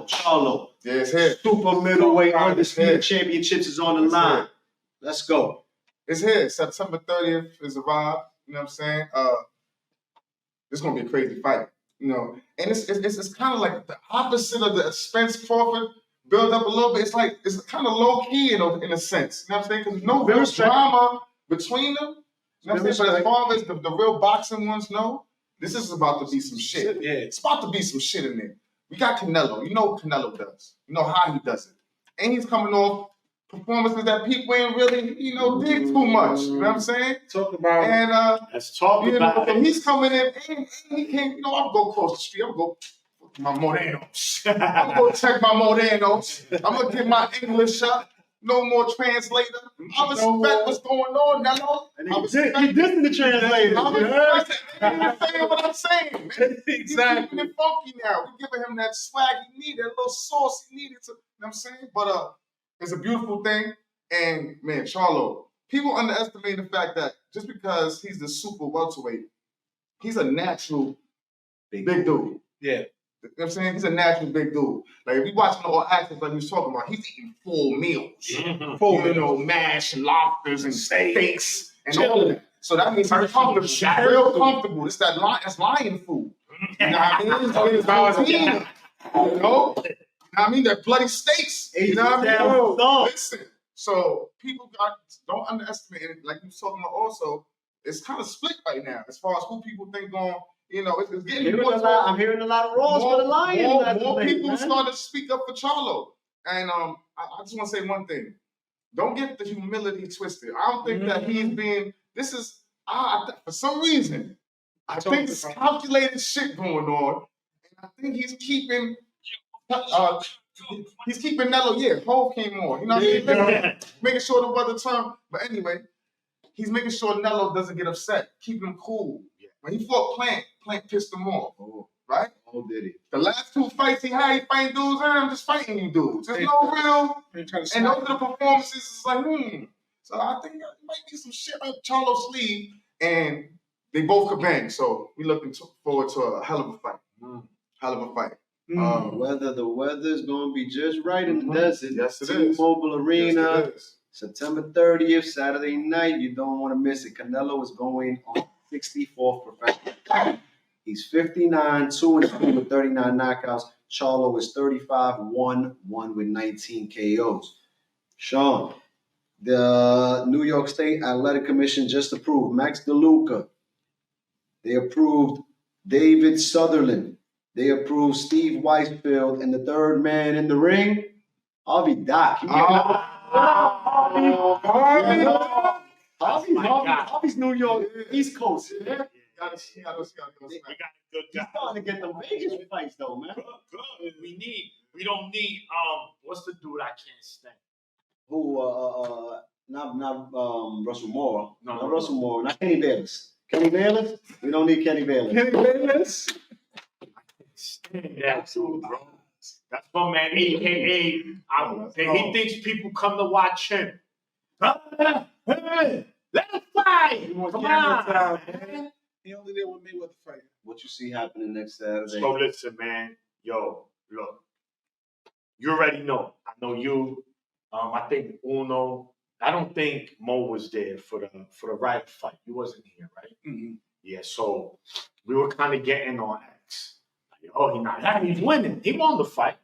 Charlo. Yeah, it's here. Super middleweight Yeah. undisputed championships is on the It's line. here. Let's go. It's here. September 30th is a vibe. You know what I'm saying? It's gonna be a crazy fight. You know, and it's kind of like the opposite of the Spence Crawford build up a little bit. It's like it's kind of low key in a sense. You know what I'm saying? Because no real drama between them. You know what I'm saying? But as far as the real boxing ones know, this is about to be some shit. Yeah. It's about to be some shit in there. We got Canelo. You know what Canelo does. You know how he does it. And he's coming off performances that people ain't really, dig too much. You know what I'm saying? Talk about And Let's talk about so it. he's coming in and he can't, I'll go across the street. I'm gonna go my Morenos. I'm gonna check my Morenos. I'm gonna get my English up. No more translator. I respect what's going on, Nello. He dissing the translator. I'm saying what I'm saying, man. He's keeping it funky now. We're giving him that swag he needed, that little sauce he needed to, you know what I'm saying? But it's a beautiful thing. And man, Charlo, people underestimate the fact that just because he's the super welterweight, he's a natural big dude. yeah. You know what I'm saying? He's a natural big dude. Like, if you watching all actions like he was talking about, he's eating full meals. Full, mash, lobsters, and steaks, and all of that. So that means he's comfortable. Real comfortable. It's that's lion food. You know what I mean? It's protein. You know what I mean? They're bloody steaks. You know what I mean? Listen. So people don't underestimate it. Like you were talking about also, it's kind of split right now as far as who people think on. It's getting more. I'm hearing a lot of roars for the Lions. More people starting to speak up for Charlo. And I just want to say one thing. Don't get the humility twisted. I don't think that he's being, for some reason, I think it's calculated shit going on. And I think he's keeping Nello, Hove came on. You know what I mean? Making sure the weather turn. But anyway, he's making sure Nello doesn't get upset, keeping him cool. When he fought Plant pissed him off. Right? Oh, did he? The last 2 fights he had, he fighting dudes, I'm just fighting you dudes. There's no real, and those are the performances, it's like, So I think there might be some shit up Charlo's sleeve, and they both could bang. So we looking forward to a hell of a fight. Hell of a fight. The weather's gonna be just right in the desert. Yes, it is. T-Mobile Arena, Yes, it is. September 30th, Saturday night. You don't want to miss it. Canelo is going on 64th professional. He's 59, 2-2 with 39 knockouts. Charlo is 35, 1-1 with 19 KOs. Sean, The New York State Athletic Commission just approved Max DeLuca. They approved David Sutherland. They approved Steve Weisfield, and the third man in the ring, Harvey Dock. Harvey's New York, East Coast. Yeah. We got a good guy. He's starting to get the Vegas fights though, man. Good. We don't need what's the dude I can't stand? Who not Russell Moore. No, Not Russell Moore, not Kenny Bayless. Kenny Bayless? We don't need Kenny Bayless. Kenny Bayless? Stand that dude, bro. That's my man, AKA. He thinks people come to watch him. Hey, let him fight! Come on, man. He only there with me with the fight. What you see happening next Saturday? So listen, man. Yo, look. You already know. I know you. I think Uno. I don't think Mo was there for the right fight. He wasn't here, right? Mm-hmm. Yeah. So we were kind of getting on X. Like, oh, he's winning. He won the fight.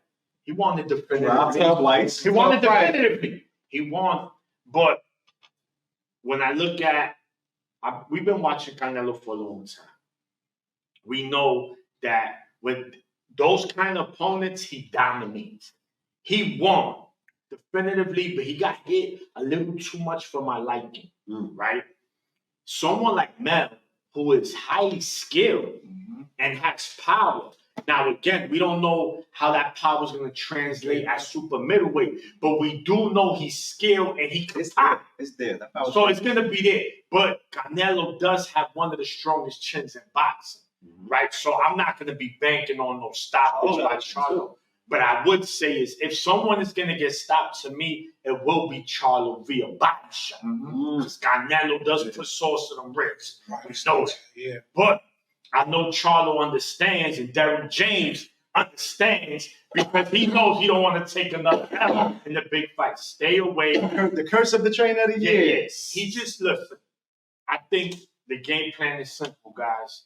He won it definitively. He won it definitively. He won. But when I look at, we've been watching Canelo for a long time. We know that with those kind of opponents, he dominates. He won definitively, but he got hit a little too much for my liking, right? Someone like Mel, who is highly skilled and has power. Now, again, we don't know how that power is going to translate at super middleweight, but we do know he's skilled and he can pop. It's there. So it's going to be there. But Canelo does have one of the strongest chins in boxing, right? So I'm not going to be banking on no stoppage by Charlo. But I would say is if someone is going to get stopped to me, it will be Charlo via body shot. Because Canelo does put sauce on them ribs. Yeah. But I know Charlo understands and Derrick James understands because he knows he don't want to take another L in the big fight. Stay away. The curse of the trainer of the year. Yes. He just, listen, I think the game plan is simple, guys.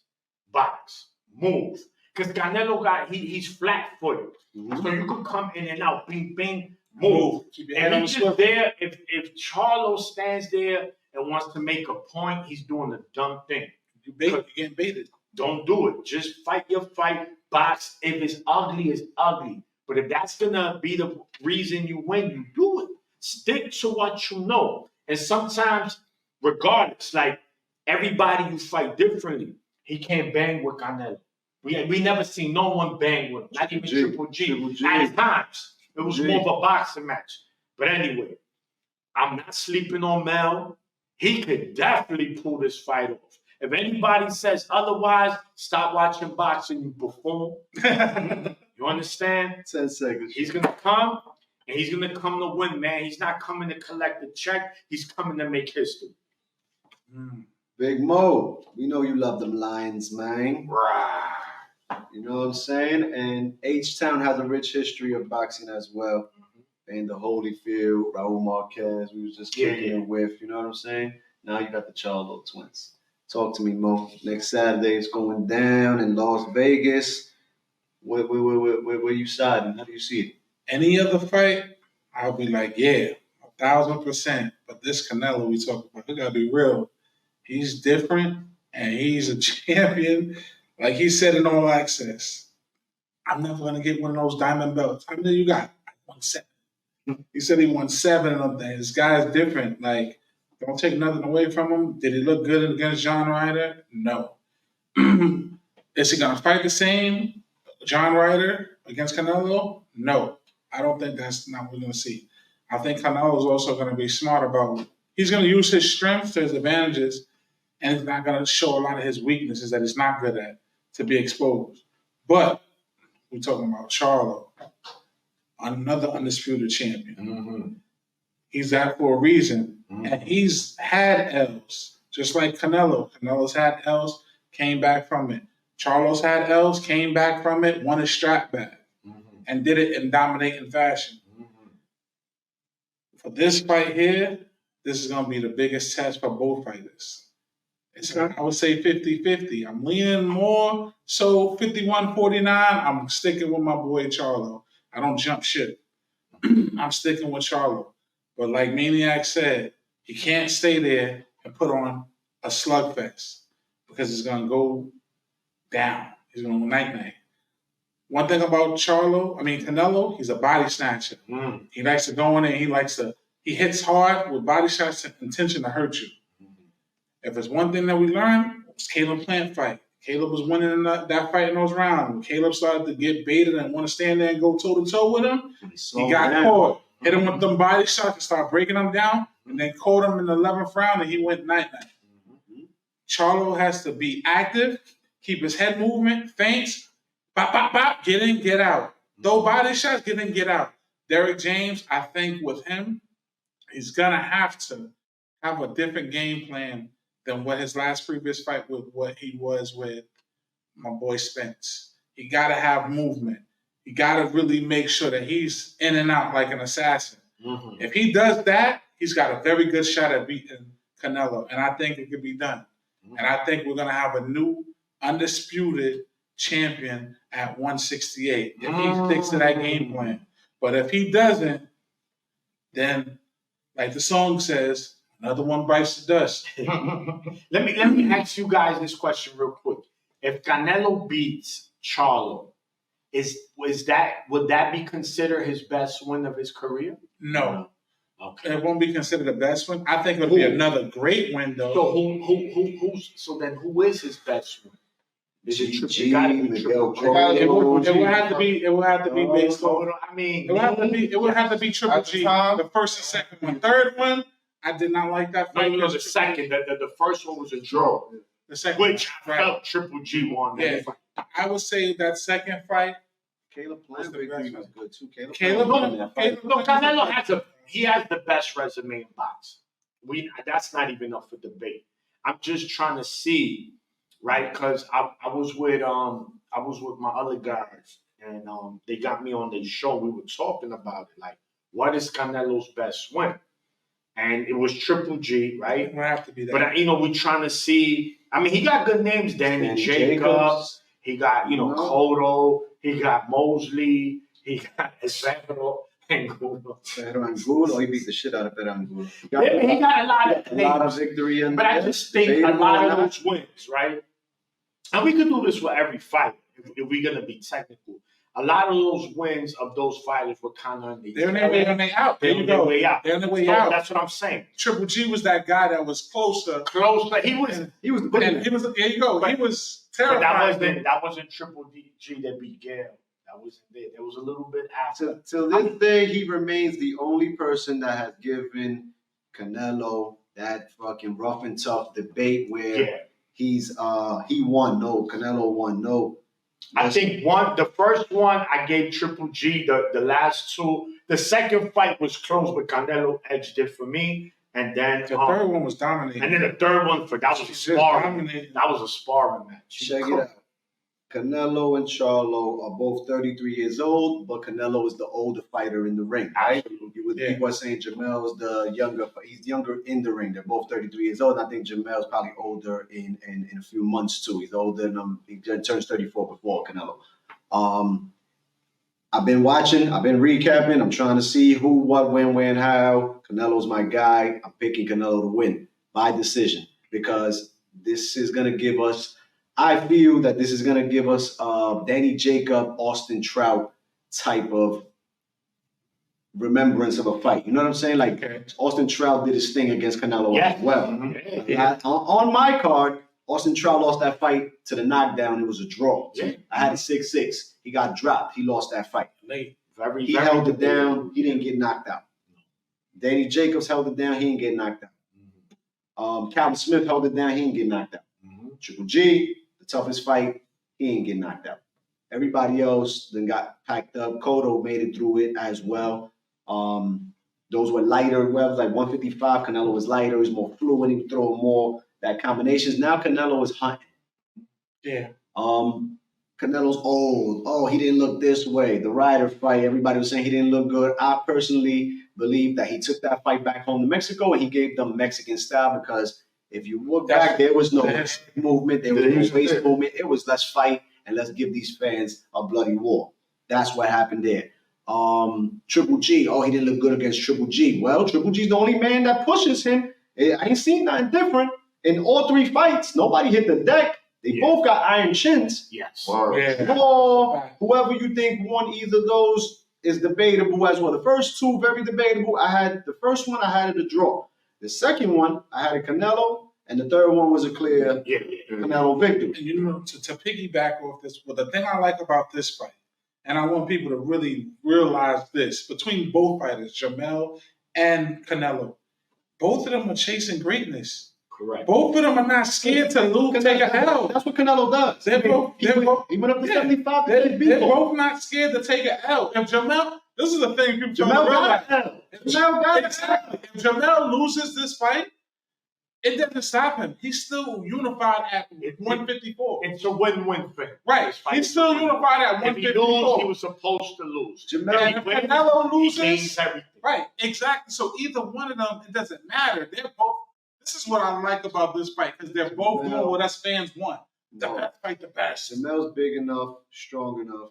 Box. Move. Because Canelo he's flat-footed. So you can come in and out, bing, bing, move. And he's just there. If Charlo stands there and wants to make a point, he's doing a dumb thing. You're getting baited. Don't do it. Just fight your fight. Box. If it's ugly, it's ugly. But if that's going to be the reason you win, you do it. Stick to what you know. And sometimes, regardless, like everybody you fight differently, he can't bang with Canelo. We never seen no one bang with him, not even Triple G. At times, it was more of a boxing match. But anyway, I'm not sleeping on Mel. He could definitely pull this fight off. If anybody says otherwise, stop watching boxing, you buffoon. You understand? 10 seconds. He's going to come, and he's going to come to win, man. He's not coming to collect a check. He's coming to make history. Big Mo, we know you love them Lions, man. Right. You know what I'm saying? And H-Town has a rich history of boxing as well. And the Holyfield, Raul Marquez, we was just kicking it with, you know what I'm saying? Now you got the Charlo twins. Talk to me, Mo. Next Saturday it's going down in Las Vegas. Where you siding? How do you see it? Any other fight, I'll be like, yeah, 1,000%. But this Canelo we talk about, we gotta be real. He's different and he's a champion. Like he said in All Access, I'm never gonna get one of those diamond belts. How many you got? I won 7. He said he won 7 of them. This guy's different. Like, don't take nothing away from him. Did he look good against John Ryder? No. Is he gonna fight the same John Ryder against Canelo? No. I don't think that's not what we're gonna see. I think Canelo is also gonna be smart about it. He's gonna use his strength to his advantages, and he's not gonna show a lot of his weaknesses that he's not good at to be exposed. But we're talking about Charlo, another undisputed champion. He's that for a reason. And he's had L's, just like Canelo. Canelo's had L's, came back from it. Charlo's had L's, came back from it, won his strap back, and did it in dominating fashion. For this fight here, this is going to be the biggest test for both fighters. It's, I would say 50-50. I'm leaning more so 51-49. I'm sticking with my boy Charlo. I don't jump ship. I'm sticking with Charlo. But like Maniac said, he can't stay there and put on a slugfest because it's going to go down. He's going to go night-night. One thing about Canelo, he's a body snatcher. He likes to go in there and he hits hard with body shots with intention to hurt you. If it's one thing that we learned, it was Caleb Plant fight. Caleb was winning in that fight in those rounds. When Caleb started to get baited and want to stand there and go toe-to-toe with him, he got caught. Hit him with them body shots and started breaking him down, and then caught him in the 11th round, and he went night-night. Charlo has to be active, keep his head movement, feints, bop, bop, bop, get in, get out. Throw body shots, get in, get out. Derrick James, I think with him, he's going to have a different game plan than what his last previous fight with what he was with my boy Spence. He got to have movement. He got to really make sure that he's in and out like an assassin. If he does that, he's got a very good shot at beating Canelo, and I think it could be done. And I think we're going to have a new, undisputed champion at 168 if he sticks to that game plan. But if he doesn't, then, like the song says, another one bites the dust. Let me ask you guys this question real quick. If Canelo beats Charlo, would that be considered his best win of his career? No. Okay. It won't be considered the best one. I think it'll be another great win, though. So who is his best win? Is it Miguel It will have to be based on. It would have to be Triple G. The first and second one. Third one, I did not like that fight. No, the second. The first one was a draw. The second, which I felt Triple G won. Yeah, I would say that second fight. Caleb Plant victory was good too. Canelo has the best resume in boxing. That's not even up for debate. I'm just trying to see, right? Because I was with my other guys, and they got me on the show. We were talking about it, like, what is Canelo's best win? And it was Triple G, right? It would have to be that. But we're trying to see. I mean, he got good names: Danny Jacobs. He got Cotto. He got Mosley. He got Pedro Angulo. He beat the shit out of Pedro Angulo. He got a lot of victory in but I just think a lot of those wins, right? And we could do this with every fight if we're gonna be technical. A lot of those wins of those fighters were kind of they're on their way out. They're on their way out. They're on their way out. That's what I'm saying. Triple G was that guy that was closer. He was. There you go. He was terrifying. But that wasn't Triple G that beat Gale. That wasn't it. It was a little bit after. Till this day, he remains the only person that has given Canelo that fucking rough and tough debate where he won no, Canelo won no. I think the first one I gave Triple G. The last two, the second fight was close, but Canelo edged it for me. And then the third one was dominating. And then the third one that was a sparring. That was a sparring match. Check it out. Canelo and Charlo are both 33 years old, but Canelo is the older fighter in the ring, right? People are saying Jamel's the younger, he's younger in the ring. They're both 33 years old. And I think Jamel's probably older in a few months too. He's older than he turns 34 before Canelo. I've been watching, I've been recapping. I'm trying to see who, what, when, where, and how. Canelo's my guy. I'm picking Canelo to win by decision because this is going to give us, I feel that this is going to give us Danny Jacob, Austin Trout type of remembrance of a fight. You know what I'm saying? Like Austin Trout did his thing against Canelo as well. On my card, Austin Trout lost that fight to the knockdown. It was a draw. I had a 6-6. He got dropped. He lost that fight. He held it down. He didn't get knocked out. Danny Jacobs held it down. He didn't get knocked out. Calvin Smith held it down. He didn't get knocked out. Triple G, the toughest fight, he ain't get knocked out. Everybody else then got packed up. Cotto made it through it as well. Those were lighter. Well, it was like 155. Canelo was lighter. He was more fluid. He was throwing more that combinations. Now Canelo is hunting. Canelo's old. Oh, he didn't look this way. The Ryder fight, everybody was saying he didn't look good. I personally believe that he took that fight back home to Mexico and he gave them Mexican style because if you look back, there was no movement. There was no waist movement. It was let's fight and let's give these fans a bloody war. That's what happened there. Triple G, oh, he didn't look good against Triple G. Well, Triple G's the only man that pushes him. I ain't seen nothing different. In all 3 fights, nobody hit the deck. They both got iron chins. Yes. Yeah. Or whoever you think won either of those is debatable as well. The first 2, very debatable. The first one, I had it a draw. The second one, I had a Canelo. And the third one was a clear Canelo victory. And you know, to piggyback off this, well, the thing I like about this fight, and I want people to really realize this, between both fighters, Jamel and Canelo, both of them are chasing greatness. Correct. Both of them are not scared to lose, take a L. That's what Canelo does. He went up to 75. They're both not scared to take an L. If Jamel, this is the thing people don't realize. If Jamel loses this fight, it doesn't stop him. He's still unified at 154. It's a win-win for him. Right. He's still unified at 154. If he loses, he was supposed to lose. And if Canelo loses, he gains everything. Right, exactly. So either one of them, it doesn't matter. They're both. This is what I like about this fight, because they're both doing what us fans want. The best fight, the best. Jamel's big enough, strong enough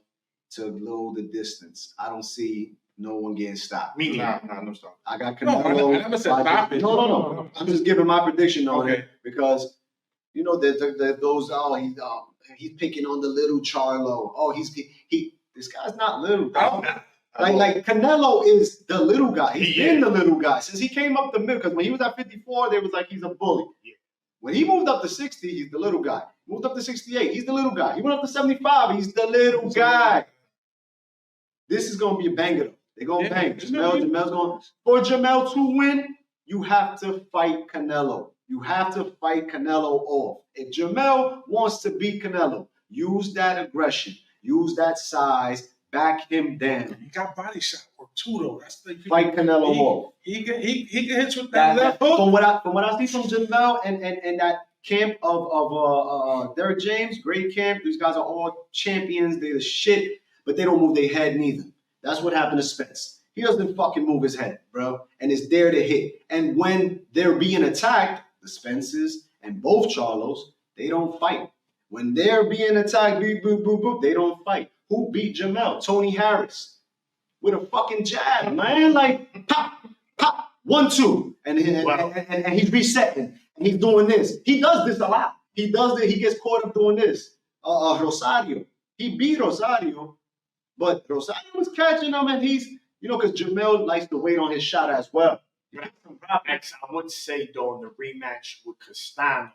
to load the distance. I don't see no one getting stopped. No stop. I got Canelo. I never said stop it. No. I'm just giving my prediction on it because, you know, there's those, he's picking on the little Charlo. Oh, this guy's not little. Like Canelo is the little guy. He's been the little guy since he came up the middle. Because when he was at 54, they was like he's a bully. Yeah. When he moved up to 60, he's the little guy. Moved up to 68, he's the little guy. He went up to 75, he's the little guy. This is gonna be a banger though. They're gonna bang. Jamel's going. For Jamel to win, you have to fight Canelo. You have to fight Canelo off. If Jamel wants to beat Canelo, use that aggression, use that size. Back him down. He got body shot or 2 though. That's the fight Canelo off. He can hit you with that left hook. From what I see from Jamel and that camp of Derek James, great camp. These guys are all champions. They're the shit, but they don't move their head neither. That's what happened to Spence. He doesn't fucking move his head, bro, and it's there to hit. And when they're being attacked, the Spences and both Charlos, they don't fight. When they're being attacked, beep, boop, boop, boop, they don't fight. Who beat Jamel? Tony Harris. With a fucking jab, man. Like, pop, pop, 1-2. And he's resetting. And he's doing this. He does this a lot. He does it. He gets caught up doing this. Rosario. He beat Rosario. But Rosario was catching him. And he's, you know, because Jamel likes to wait on his shot as well. I would say, though, in the rematch with Castano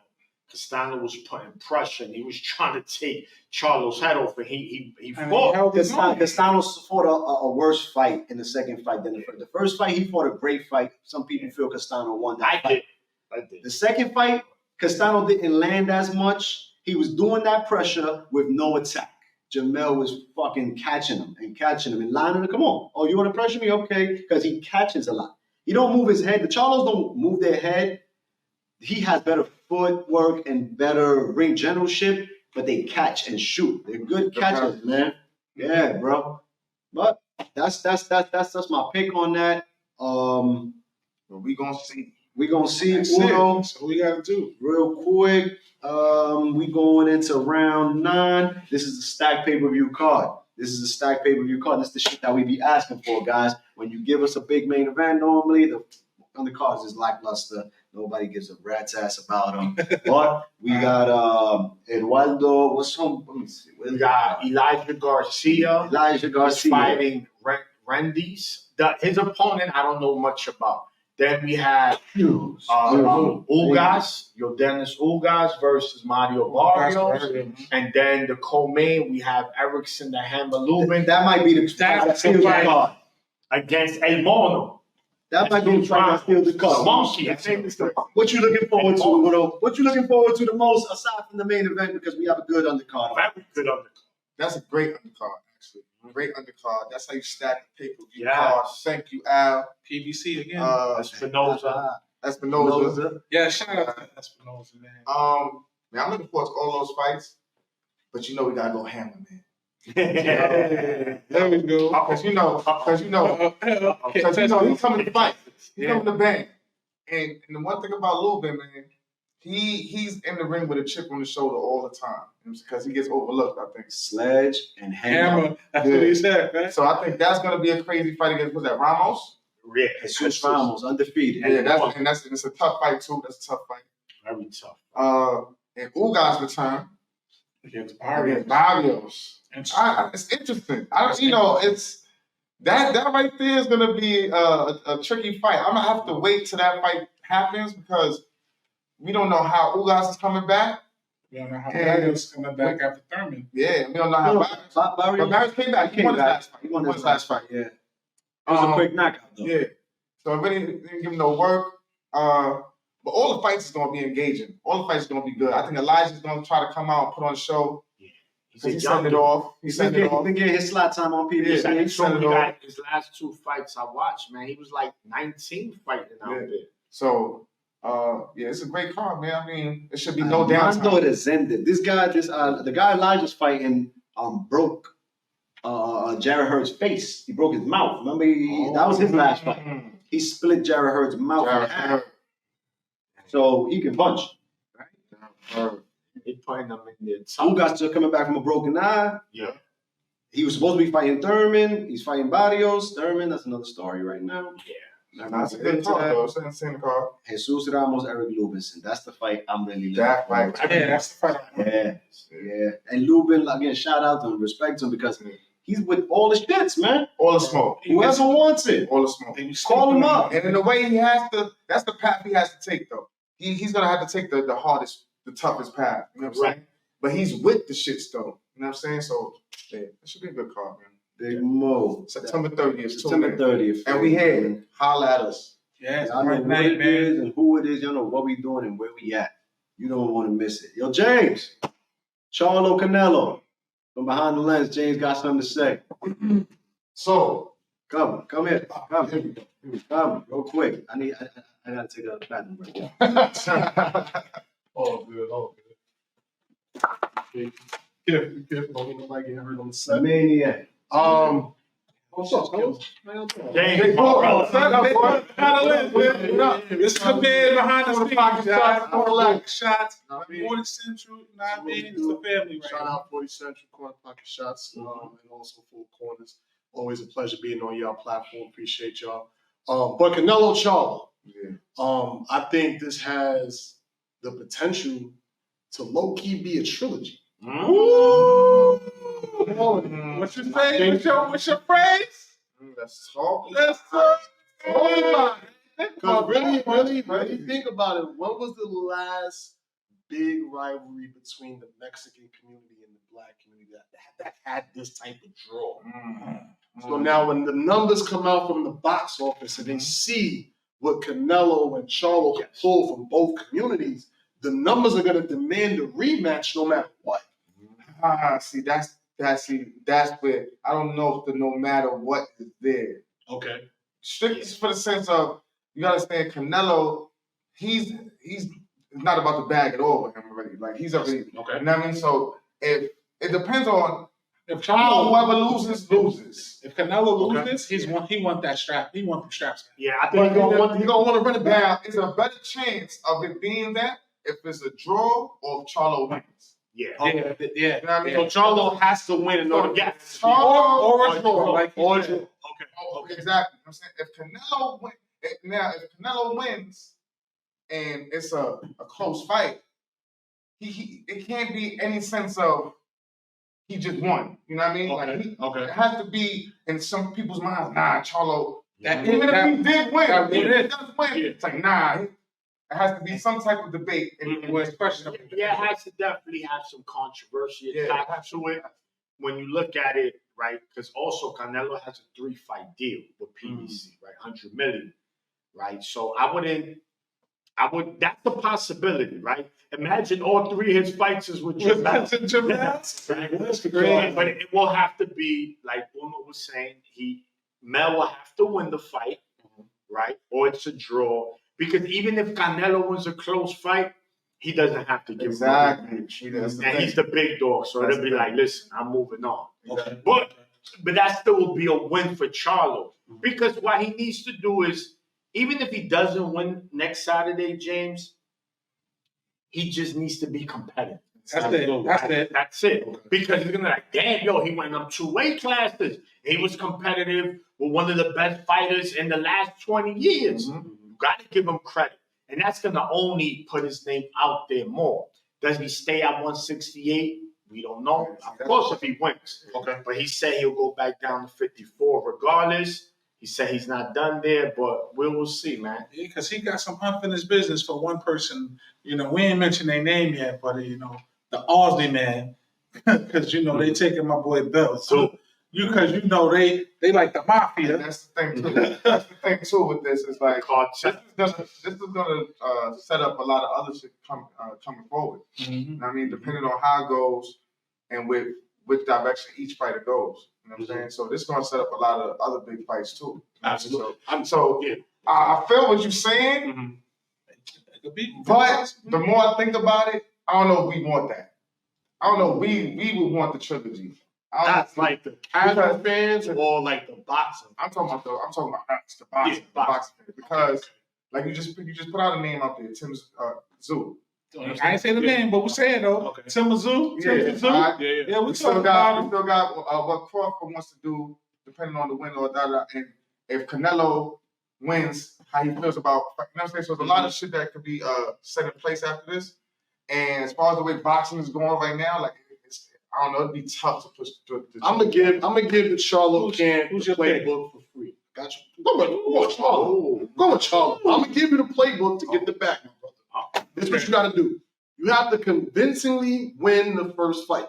was putting pressure and he was trying to take Charlo's head off, and he fought. Castano fought a worse fight in the second fight than the first. The first fight, he fought a great fight. Some people feel Castano won that fight. I did. The second fight, Castano didn't land as much. He was doing that pressure with no attack. Jamel was fucking catching him and lining him. Come on. Oh, you want to pressure me? Okay. Because he catches a lot. He don't move his head. The Charlos don't move their head. He has better footwork and better ring generalship, but they catch and shoot. They're good catchers, man. Yeah, bro. But that's my pick on that. We gonna see. Uno. So we gotta do real quick. We going into round 9. This is the stack pay-per-view card. This is the stack pay-per-view card. This is the shit that we be asking for, guys. When you give us a big main event, normally the undercards is lackluster. Nobody gives a rat's ass about them. But we got Eduardo. What's home? Let me see. We got Elijah Garcia. Fighting Rendies. His opponent, I don't know much about. Then we have Ugas, Dennis Ugas versus Mario Barrios. And then the co-main, we have Erickson the Hammer Lubin. That might be the card. Against El Mono. That might be the fight that steals the card. Monkey. What you looking forward to, Widow? What you looking forward to the most aside from the main event, because we have a good undercard? Very good undercard. That's a great undercard, actually. Great undercard. That's how you stack the pay-per-view cards. Thank you, Al. PBC again. Espinoza. Yeah, shout out to Espinoza, man. Man, I'm looking forward to all those fights, but you know we gotta go hammer, man. There we go. Because you know, he's coming to fight. He's coming to bang. And the one thing about Lubin, man, he's in the ring with a chip on his shoulder all the time because he gets overlooked, I think. Sledge and Hammer. That's what he said, man. So I think that's gonna be a crazy fight against who's that, Ramos? Yeah, Jesus Ramos, undefeated. Yeah, it's a tough fight too. That's a tough fight. very tough. And Ugas return Against Barrios. It's interesting. It's that right there is gonna be a tricky fight. I'm gonna have to wait till that fight happens because we don't know how Ugas is coming back. We don't know how Barrios is coming back after Thurman. Yeah, we don't know how Barrios came back. He won his last fight. He won his last fight. Yeah, it was a quick knockout though. Yeah, so it really didn't give him no work. But all the fights is gonna be engaging. All the fights is gonna be good. I think Elijah's gonna try to come out and put on a show. He sent it off. He's been getting his slot time on PBC. Yeah, He told me that his last 2 fights I watched, man, he was like 19 fighting out there. So, it's a great card, man. I mean, it should be no downtime. This guy, the guy Elijah's fighting, broke Jarrett Hurd's face. He broke his mouth. Remember, that was his last fight. He split Jarrett Hurd's mouth in half. So he can punch. They putting them in there. Ugas just coming back from a broken eye. Yeah. He was supposed to be fighting Thurman. He's fighting Barrios. Thurman, that's another story right now. Yeah. That's a good card, though. It's an insane card. Jesus Ramos, Eric Lubinson. That's the fight I'm really looking That forward fight. to. Yeah, that's the fight. Yeah. And Lubin, again, shout out to him, respect to him because he's with all the shits, man. All the smoke. Whoever wants it. All the smoke. Call him up. And in a way, that's the path he has to take, though. He's going to have to take the hardest, the toughest path. You know what I'm saying? But he's with the shits, though. You know what I'm saying? So, yeah, it should be a good card, man. Big Mo. September 30th. September 30th. And we here. Holla at us. Yeah, Y'all know what it is and who it is. Y'all know what we doing and where we at. You don't want to miss it. Yo, James. Charlo Canelo. From behind the lens, James got something to say. So, Come here. Come, real quick. I gotta take a bathroom break. Oh, good. Careful, don't get nobody getting hurt on the set. Maniac. What's up, fellas? James, This is the man behind the scenes. Shots. 40 Central, you know what I mean? It's the family right Shout now. out 40 Central Corner Pocket Shots, and also Full Corners. Always a pleasure being on y'all platform. Appreciate y'all. But Canelo Charlo, I think this has the potential to low key be a trilogy. What's your phrase? What's your phrase? let's talk. Let's talk. Because really think about it. When was the last big rivalry between the Mexican community and the Black community that had this type of draw? So now when the numbers come out from the box office and they see what Canelo and Charlo can pull from both communities, the numbers are going to demand a rematch no matter what. See, that's where I don't know if the no matter what is there. Okay. Strictly for the sense of, you gotta understand, Canelo, he's not about the bag at all with him already. Like, he's already, Okay. you know what I mean? So if it depends on If how Canelo whoever loses. If Canelo loses, he want that strap. He want the straps. Yeah, I But think you're gonna want to run it down. It's a better chance of it being that if it's a draw or if Charlo wins. yeah. Yeah. You know what I mean? So Charlo has to win in order to get Charlo Or a draw, like he or said. Okay, exactly. I'm saying if Canelo wins and it's a close fight, it can't be any sense of he just won. You know what I mean? Like it has to be in some people's minds. Nah, Charlo. Even if he did win, if he does win, it's like nah. It has to be some type of debate. questionable. Yeah, it has to definitely have some controversy attached to it when you look at it, right? Because also Canelo has a 3-fight deal with PBC, right? 100 million, right? So that's a possibility, right? Imagine all 3 of his fights is with Jamel. Right? But it will have to be, like Uma was saying, Mel will have to win the fight, right? Or it's a draw. Because even if Canelo wins a close fight, he doesn't have to give him a rematch. And he's the big dog, so it'll be like, listen, I'm moving on. Okay. But that still will be a win for Charlo. Because what he needs to do is, even if he doesn't win next Saturday, James, He just needs to be competitive. That's it. Because he's gonna be like, damn, yo, he went up 2 weight classes. He was competitive with one of the best fighters in the last 20 years. Mhm. You got to give him credit. And that's gonna only put his name out there more. Does he stay at 168? We don't know. Of course, if he wins. Okay. But he said he'll go back down to 54 regardless. He said he's not done there, but we'll see, man. Yeah, because he got some unfinished business for one person. You know, we ain't mentioned their name yet, but you know, the Aussie man, because you know they taking my boy Bell. So because you know they like the mafia. And that's the thing too. That's the thing too with this is like this is gonna set up a lot of other shit coming forward. Mm-hmm. I mean, depending on how it goes and with which direction each fighter goes. You know what I'm saying? So this is gonna set up a lot of other big fights too. Absolutely. I feel what you're saying, but the more I think about it, I don't know if we want that. I don't know. We would want the trilogy. That's like the casual fans or like the boxing. I'm talking about us, the boxing, Yeah, the boxing fans. Because like you just put out a name out there, Tim Zoo. I ain't say the name, but we're saying though. Okay. Tim Mizzou. Yeah. We We still talking about him. got what Crawford wants to do, depending on the win or that. And if Canelo wins, how he feels about, you know what I'm saying? So there's a lot of shit that could be set in place after this. And as far as the way boxing is going right now, like I don't know, it'd be tough to push. I'm gonna give the Charlo Can who's the your pick? playbook for free. Got you. Go with Charlo. Go with Charlo. I'm gonna give you the playbook to get the back, my brother. This is what you gotta do. You have to convincingly win the first fight,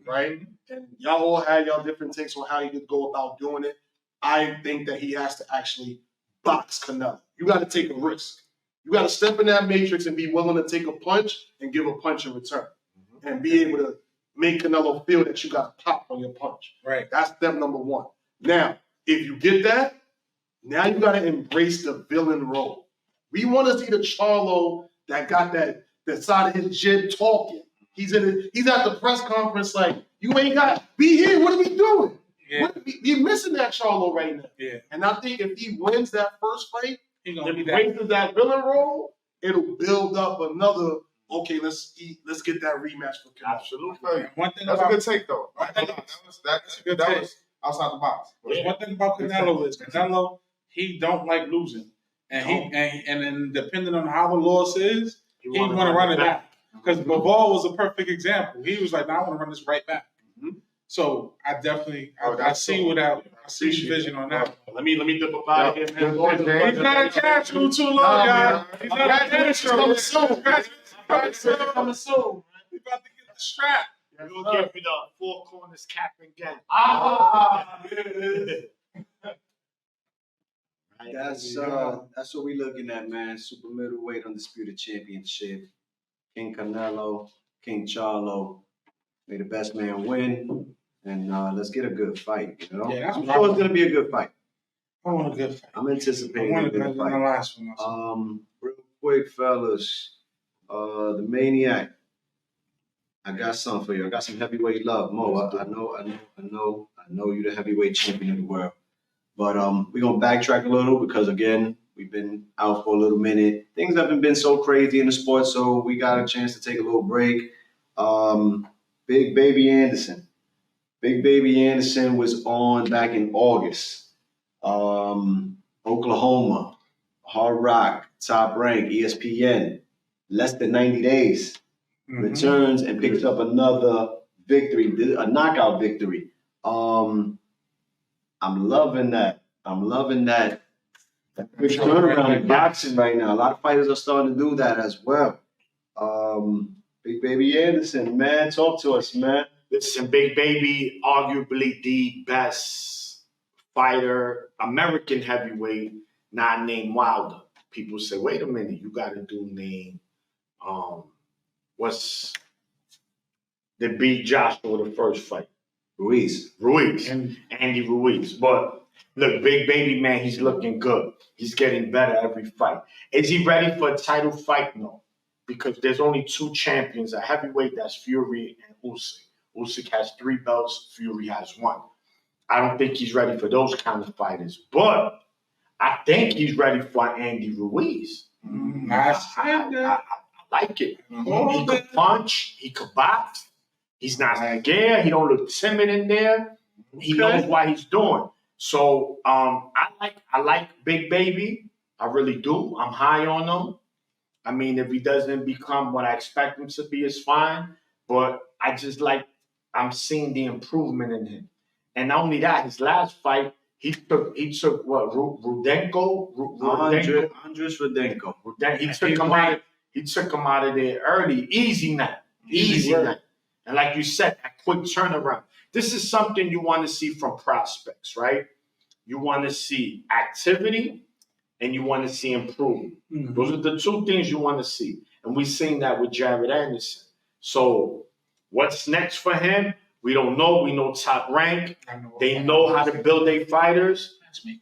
right? And y'all all had y'all different takes on how you could go about doing it. I think that he has to actually box Canelo. You got to take a risk. You got to step in that matrix and be willing to take a punch and give a punch in return, and be able to make Canelo feel that you got a pop on your punch. Right. That's step number one. Now, if you get that, now you got to embrace the villain role. We want to see the Charlo that got that side of his jib talking. He's at the press conference like, you ain't got, be here, what are we doing? Yeah. You're missing that Charlo right now. Yeah. And I think if he wins that first fight, He gonna be embraces that villain role, it'll build up another, okay, let's get that rematch for Canelo. Absolutely. One thing That's a about good take though. That's a good That take. was outside the box. There's one thing about Canelo is Canelo, he don't like losing, and and then depending on how the loss is, he want to run it back. Because Bivol was a perfect example. He was like, "No, I want to run this right back." Mhm. So I definitely, I that's see cool. I see the vision on that. Let me dip up out of here, man. He's not cash too long, guys. He's not cash Coming soon. Coming soon. He's about to get the strap. We'll give you the four corners cap again. That's what we looking at, man. Super middleweight undisputed championship. King Canelo, King Charlo. May the best man win, and let's get a good fight. You know, Yeah, that's I'm what sure I it's gonna be a good fight. I want a good fight. I'm I anticipating want a a good good fight. last for myself. Real quick, fellas. The Maniac. I got something for you. I got some heavyweight love, Mo. I know you the heavyweight champion of the world. But we're gonna backtrack a little because again, we've been out for a little minute. Things haven't been so crazy in the sport, so we got a chance to take a little break. Big Baby Anderson. Big Baby Anderson was on back in August. Oklahoma, Hard Rock, Top Rank, ESPN. Less than 90 days. Returns and picks up another victory, a knockout victory. I'm loving that. Big turnaround in boxing right now. A lot of fighters are starting to do that as well. Big Baby Anderson, man, talk to us, man. Listen, Big Baby, arguably the best fighter, American heavyweight, not named Wilder. People say, wait a minute, you got to do name. What's the beat Joshua the first fight? Ruiz. Andy Ruiz. But look, Big Baby, man, he's looking good. He's getting better every fight. Is he ready for a title fight? No. Because there's only two champions at heavyweight, that's Fury and Usyk. Usyk has 3 belts, Fury has 1. I don't think he's ready for those kind of fighters. But I think he's ready for Andy Ruiz. I like it. Mhm. He could punch. He could box. He's not scared. He don't look timid in there. He knows what he's doing. So I like Big Baby. I really do. I'm high on him. I mean, if he doesn't become what I expect him to be, it's fine. But I'm seeing the improvement in him. And not only that, his last fight, he took what, Rudenko? Andres Rudenko. He took him out of there early, easy night. And like you said, that quick turnaround. This is something you want to see from prospects, right? You want to see activity and you want to see improvement. Mm-hmm. Those are the two things you want to see. And we've seen that with Jared Anderson. So what's next for him? We don't know. We know Top Rank. They know how to build their fighters,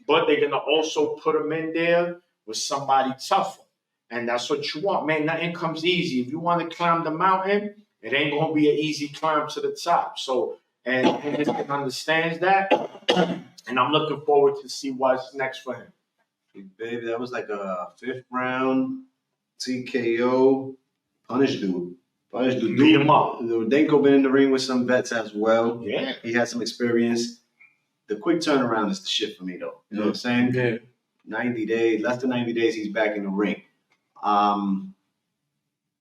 but they're going to also put them in there with somebody tougher. And that's what you want. Man, nothing comes easy. If you want to climb the mountain, it ain't going to be an easy climb to the top. So, and Anderson understands that. And I'm looking forward to see what's next for him. Big Baby, that was like a 5th round TKO. Punish dude. Beat him up. Rudenko been in the ring with some vets as well. Yeah. He had some experience. The quick turnaround is the shit for me, though. You know what I'm saying? Yeah. 90 days, less than 90 days, he's back in the ring.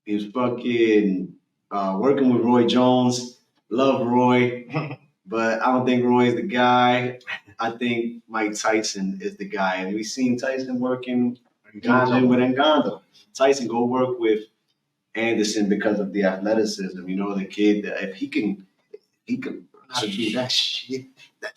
He was fucking working with Roy Jones. Love Roy. But I don't think Roy is the guy. I think Mike Tyson is the guy. And we've seen Tyson working with Ngannou. Tyson go work with Anderson because of the athleticism. You know, the kid, if he can learn how to do that shit.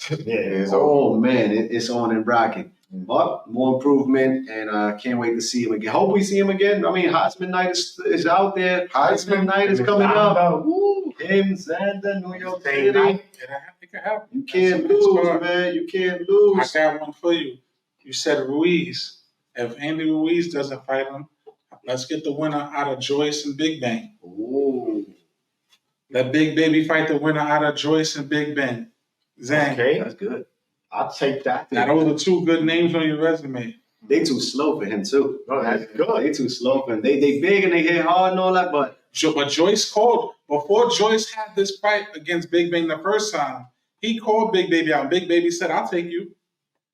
It's on and rocking. But more improvement, and can't wait to see him again. Hope we see him again. I mean, Heisman night is out there. Heisman night is coming up. Woo! Him, Xander, New York City. It can happen. You can't lose, man. You can't lose. I got one for you. You said Ruiz. If Andy Ruiz doesn't fight him, let's get the winner out of Joyce and Big Bang. Ooh. Let Big Baby fight the winner out of Joyce and Big Bang. Zang. Okay, that's good. I'll take that. Now, those are two good names on your resume. They too slow for him, too. Oh, that's good. They too slow for him. They big and they hit hard and all that, but Joyce called, before Joyce had this fight against Big Bang the first time, he called Big Baby out. Big Baby said, I'll take you.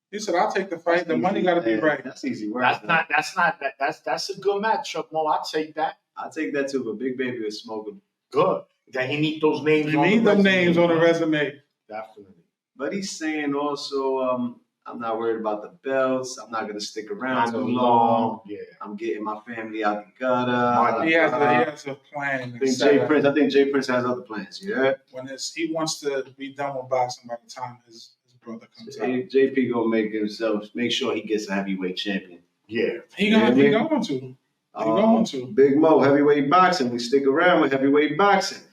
He said, I'll take the fight. The money got to be right. That's easy work. That's a good matchup, Mo. I'll take that. I'll take that, too, but Big Baby is smoking. Good. That he need those names on the resume. Them names on the resume. Definitely. But he's saying also, I'm not worried about the belts. I'm not going to stick around too long. Yeah. I'm getting my family out the gutter. He has a plan. I think Jay Prince has other plans, yeah? He wants to be done with boxing by the time his brother comes out. JP gonna make sure he gets a heavyweight champion. Yeah. He going to. Big Mo, heavyweight boxing. We stick around with heavyweight boxing.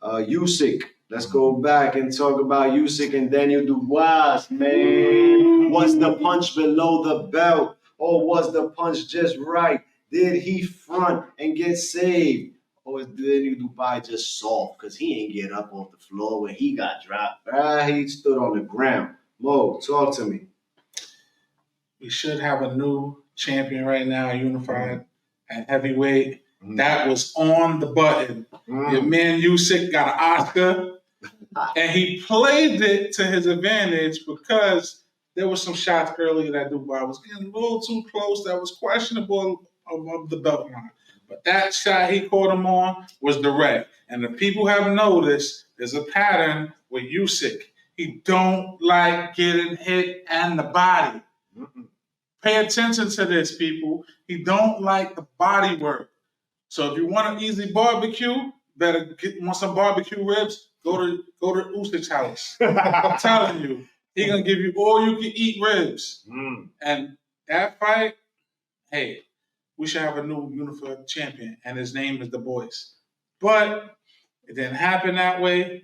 Usyk. Let's go back and talk about Usyk and Daniel Dubois, man. Was the punch below the belt, or was the punch just right? Did he front and get saved? Or is Daniel Dubois just soft? Because he ain't get up off the floor when he got dropped. He stood on the ground. Mo, talk to me. We should have a new champion right now, unified at heavyweight. That was on the button. Your man Usyk got an Oscar. And he played it to his advantage because there were some shots earlier that Dubois was getting a little too close. That was questionable above the belt line. But that shot he caught him on was direct. And the people have noticed there's a pattern with Usyk. He don't like getting hit in the body. Pay attention to this, people. He don't like the body work. So if you want an easy barbecue, want some barbecue ribs, go to Usyk's house. I'm telling you, he gonna give you all you can eat ribs. And that fight, hey, we should have a new unified champion, and his name is The Boys. But it didn't happen that way,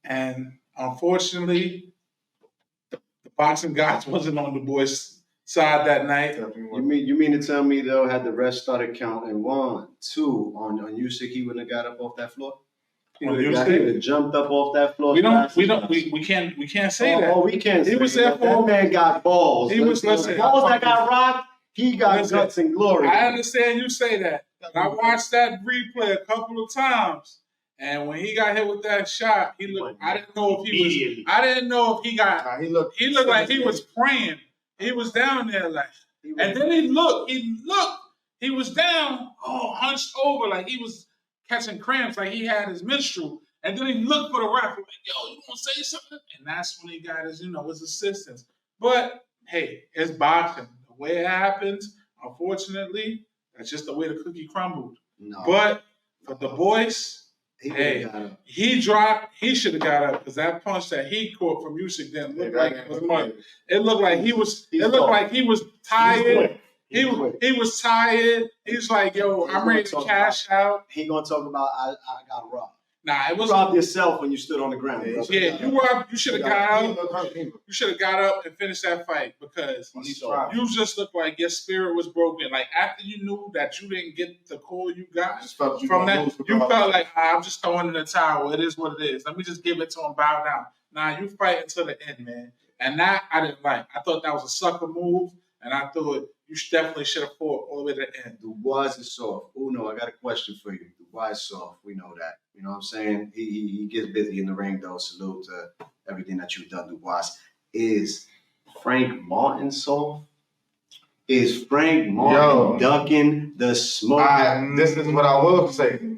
and unfortunately, the boxing gods wasn't on The Boys' side that night. You mean to tell me though, had the rest started counting 1, 2 on Usyk, he wouldn't have got up off that floor? He would have jumped up off that floor. We can't say that. Oh, we can't. He was there for that man got balls. He was balls that got rocked. He got guts and glory. I understand you say that, I watched that replay a couple of times, and when he got hit with that shot, he looked. I didn't know if he was. I didn't know if he got. Nah, He looked like he was praying. He was down there like, and then he looked. He was down, hunched over like he was catching cramps, like he had his menstrual. And then he looked for the ref, like, yo, you gonna say something? And that's when he got his, his assistance. But hey, it's boxing. The way it happens, unfortunately, that's just the way the cookie crumbled. No. But for the boys, he dropped. He should have got up because that punch that he caught from Usyk didn't look like it was much. It looked like he was. It looked like he was tired. He was tired. He's like, yo, I'm ready to cash out. He gonna talk about I got robbed. Nah, it was robbed yourself when you stood on the ground. Yeah, you should have got out. You should have got up and finished that fight because you just looked like your spirit was broken. Like after you knew that you didn't get the call you got from that, you felt like I'm just throwing in the towel. It is what it is. Let me just give it to him. Bow down. Nah, you fight until the end, man. And that I didn't like. I thought that was a sucker move, and I thought you definitely should have fought all the way to the end. Dubois is soft. Uno, I got a question for you. Dubois is soft. We know that. You know what I'm saying? He gets busy in the ring, though. Salute to everything that you've done, Dubois. Is Frank Martin soft? Is Frank Martin ducking the smoke? This is what I will say.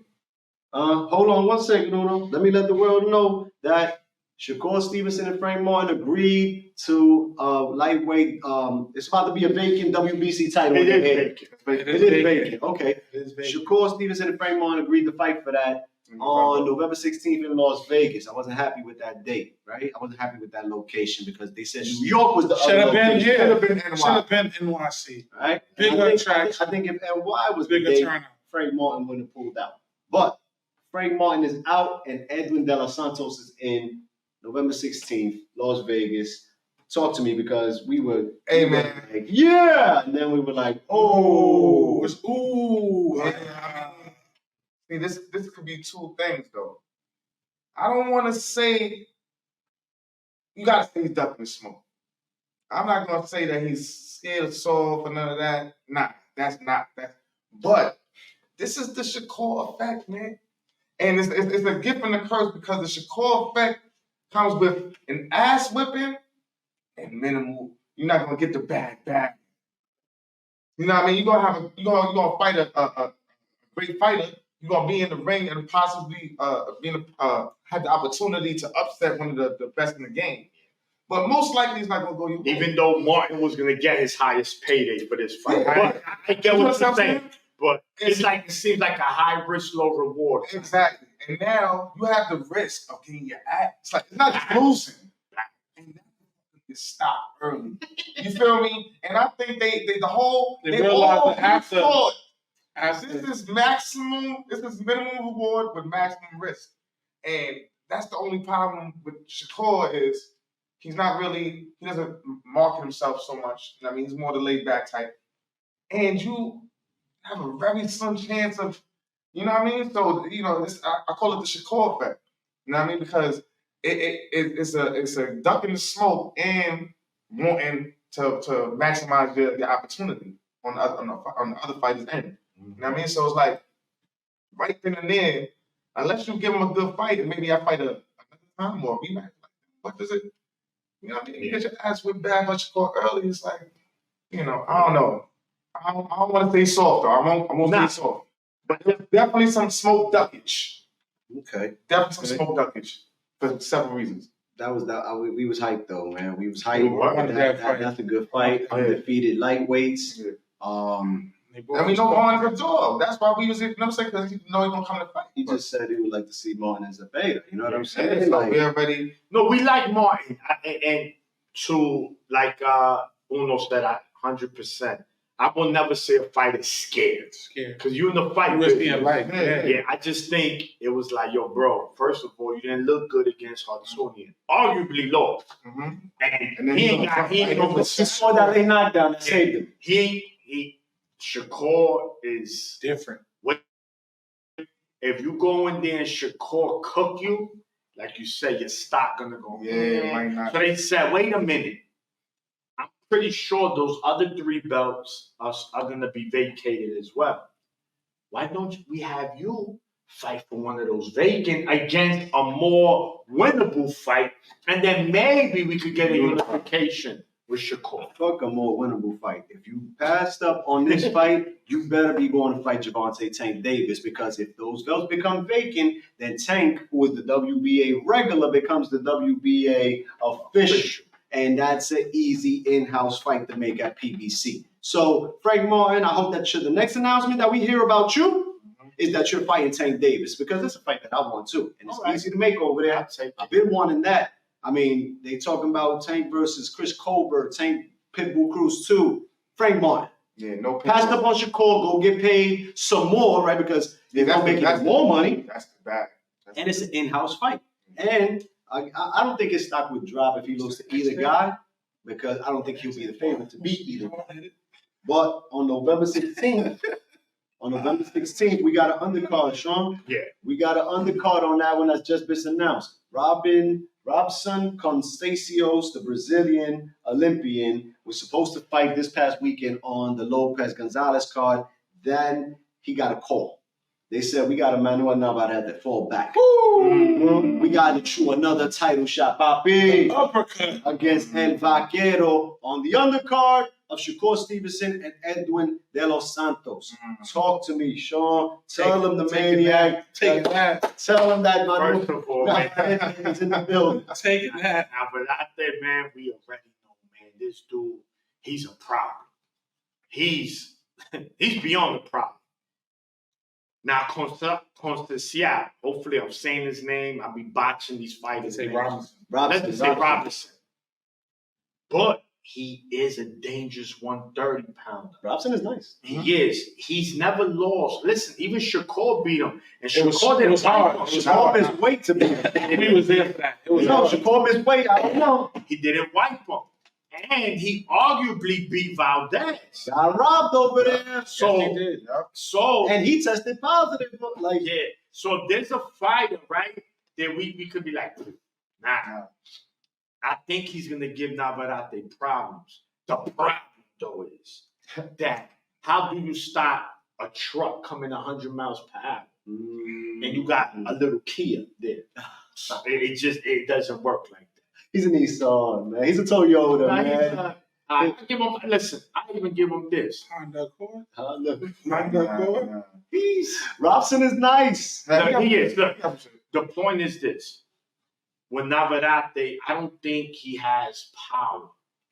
Hold on 1 second, Uno. Let me let the world know that Shakur Stevenson and Frank Martin agreed to lightweight. It's about to be a vacant WBC title. It is vacant. It is vacant. Okay. Shakur Stevenson and Frank Martin agreed to fight for that on November 16th in Las Vegas. I wasn't happy with that date, right? I wasn't happy with that location because they said New York was the other location. Should have been NYC. Right? Bigger attraction. I think if NY was bigger the date, turnout, Frank Martin wouldn't have pulled out. But Frank Martin is out and Edwin De Los Santos is in November 16th, Las Vegas. Talk to me because we were, like, yeah, and then we were like, oh, it's ooh. See, this could be two things though. I don't want to say you gotta say he's ducking the smoke. I'm not gonna say that he's scared of soft or none of that. Nah, that's not that. But this is the Shakur effect, man, and it's a gift and a curse because the Shakur effect comes with an ass whipping and minimal. You're not gonna get the bad back. You know what I mean? You're gonna fight a great fighter. You're gonna be in the ring and possibly have the opportunity to upset one of the best in the game. But most likely, he's not gonna go your way. Even though Martin was gonna get his highest payday for this fight, but I get what you're saying. But it seems like a high risk, low reward. Exactly. And now you have the risk of getting your ass. It's not just losing. And that get stopped early. You feel me? And I think they all thought this is minimum reward with maximum risk. And that's the only problem with Shakur is he doesn't market himself so much. I mean, he's more the laid back type. And you have a very slim chance of, you know what I mean? So, I call it the Shakur effect. You know what I mean? Because it's a duck in the smoke and wanting to maximize the opportunity on the other fighter's end. You know what I mean? So it's like right then and there, unless you give him a good fight and maybe I fight another time or a rematch, what does it? You know what I mean? You get your ass whipped bad by Shakur early. It's like, I don't know. I don't want to say soft though. I won't say soft. But there's definitely some smoke duckage. Okay. Definitely some smoke duckage for several reasons. That was that. We was hyped though, man. We was hyped. That's a good fight. Undefeated lightweights. Yeah. I mean, no harm in the dog. That's why we was, because he know he gonna come to fight. He just said he would like to see Martin as a beta. You know what I'm saying? So we already. No, we like Martin, and to like Uno said, 100%. I will never say a fighter scared. Because you in the fight. Yeah, I just think it was like, yo, bro, first of all, you didn't look good against Hartunian. Arguably lost. Mm-hmm. And he ain't no saw that they knocked down and saved him. Shakur is different. If you go in there and Shakur cook you, like you said, your stock gonna go. Yeah, might not. So they said, wait a minute. I'm pretty sure those other 3 belts are gonna be vacated as well. why don't we have you fight for one of those vacant against a more winnable fight, and then maybe we could get a unification with Shakur. Fuck a more winnable fight. If you passed up on this fight, you better be going to fight Gervonta Tank Davis, because if those belts become vacant, then Tank, who is the WBA regular, becomes the WBA official. And that's an easy in-house fight to make at PBC. So, Frank Martin, I hope that the next announcement that we hear about you is that you're fighting Tank Davis, because it's a fight that I want too. And it's easy to make over there. I've been wanting that. I mean, they talking about Tank versus Chris Colbert, Tank Pitbull Cruz 2. Frank Martin. Yeah, no. Pass up on Shakur, go get paid some more, right? Because they're going to make more money. That's the bad. And it's an in-house fight. And I don't think his stock would drop if he loses to either guy, because I don't think he'll be the favorite to beat either. But on November 16th, we got an undercard, Sean. Yeah. We got an undercard on that one that's just been announced. Robson Constacios, the Brazilian Olympian, was supposed to fight this past weekend on the Lopez-Gonzalez card. Then he got a call. They said, we got Emmanuel Navarrete that fall back. We got to chew another title shot, papi. Uppercut. Against El Vaquero on the undercard of Shakur Stevenson and Edwin De Los Santos. Talk to me, Sean. Tell him the maniac. Take that. Tell him that my First of all, man, is in the building. Take that. now, but out there, man, we already know, man, this dude, he's a problem. He's beyond the problem. Now, Constancia, hopefully I'm saying his name. I'll be botching these fighters. Say Robinson. Let's just say Robinson. But he is a dangerous 130 pounder. Robson is nice. He is. He's never lost. Listen, even Shakur beat him. And It was Shakur didn't hard. wipe It was him. hard. Shakur missed weight to me. We was there for that. It was hard. Shakur missed weight. I don't know. He didn't wipe him. And he arguably beat Valdez. Got robbed over there. So, Yes, he did. And he tested positive. Like, yeah. So there's a fighter, right? That we could be like, nah. I think he's going to give Navarrete problems. The problem, though, is that how do you stop a truck coming 100 miles per hour? And you got a little Kia there. It doesn't work like that. he's a Nissan, man. He's a Toyota, Nah, man. I give him, listen, I even give him this. Honda Accord. Honda Accord. Robson is nice. No, he is. Look, the point is this. With Navarrete, I don't think he has power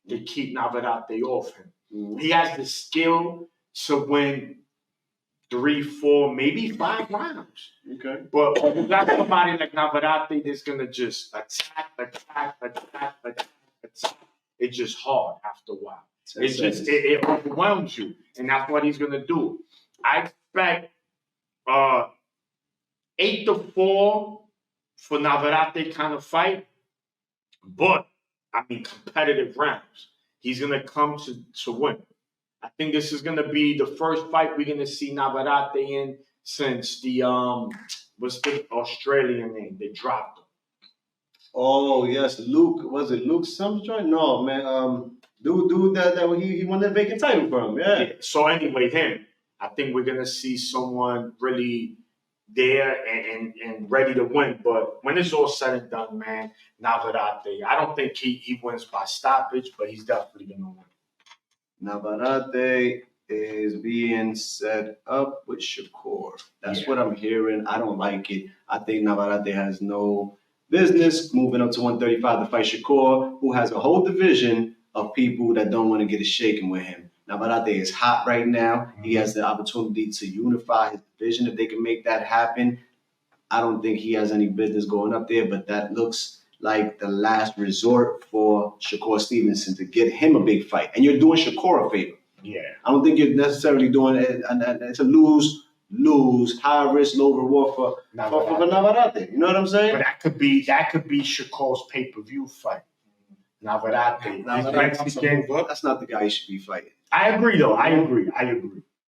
to keep Navarrete off him. He has the skill to win 3, 4, maybe 5 rounds. Okay. But when you got somebody like Navarrete that's going to just attack. It's just hard after a while. It's just, it overwhelms you. And that's what he's going to do. I expect 8-4 for Navarrete kind of fight. But, I mean, competitive rounds. He's going to come to win. I think this is going to be the first fight we're going to see Navarrete in since the, what's the Australian name? They dropped him. Oh, yes. Luke, was it Luke Sumstrong? No, man. Dude that he won that vacant title from. Yeah. So anyway, him. I think we're going to see someone really there and ready to win. But when it's all said and done, man, Navarrete, I don't think he wins by stoppage, but he's definitely going to win. Navarrete is being set up with Shakur. That's what I'm hearing. I don't like it. I think Navarrete has no business moving up to 135 to fight Shakur, who has a whole division of people that don't want to get it shaken with him. Navarrete is hot right now. He has the opportunity to unify his division. If they can make that happen, I don't think he has any business going up there, but that looks like the last resort for Shakur Stevenson to get him a big fight. And you're doing Shakur a favor. Yeah. I don't think you're necessarily doing it. It's a lose, high risk, low reward for Navarrete. You know what I'm saying? But that could be Shakur's pay-per-view fight. Navarrete. That's not the guy he should be fighting. I agree, though. I agree.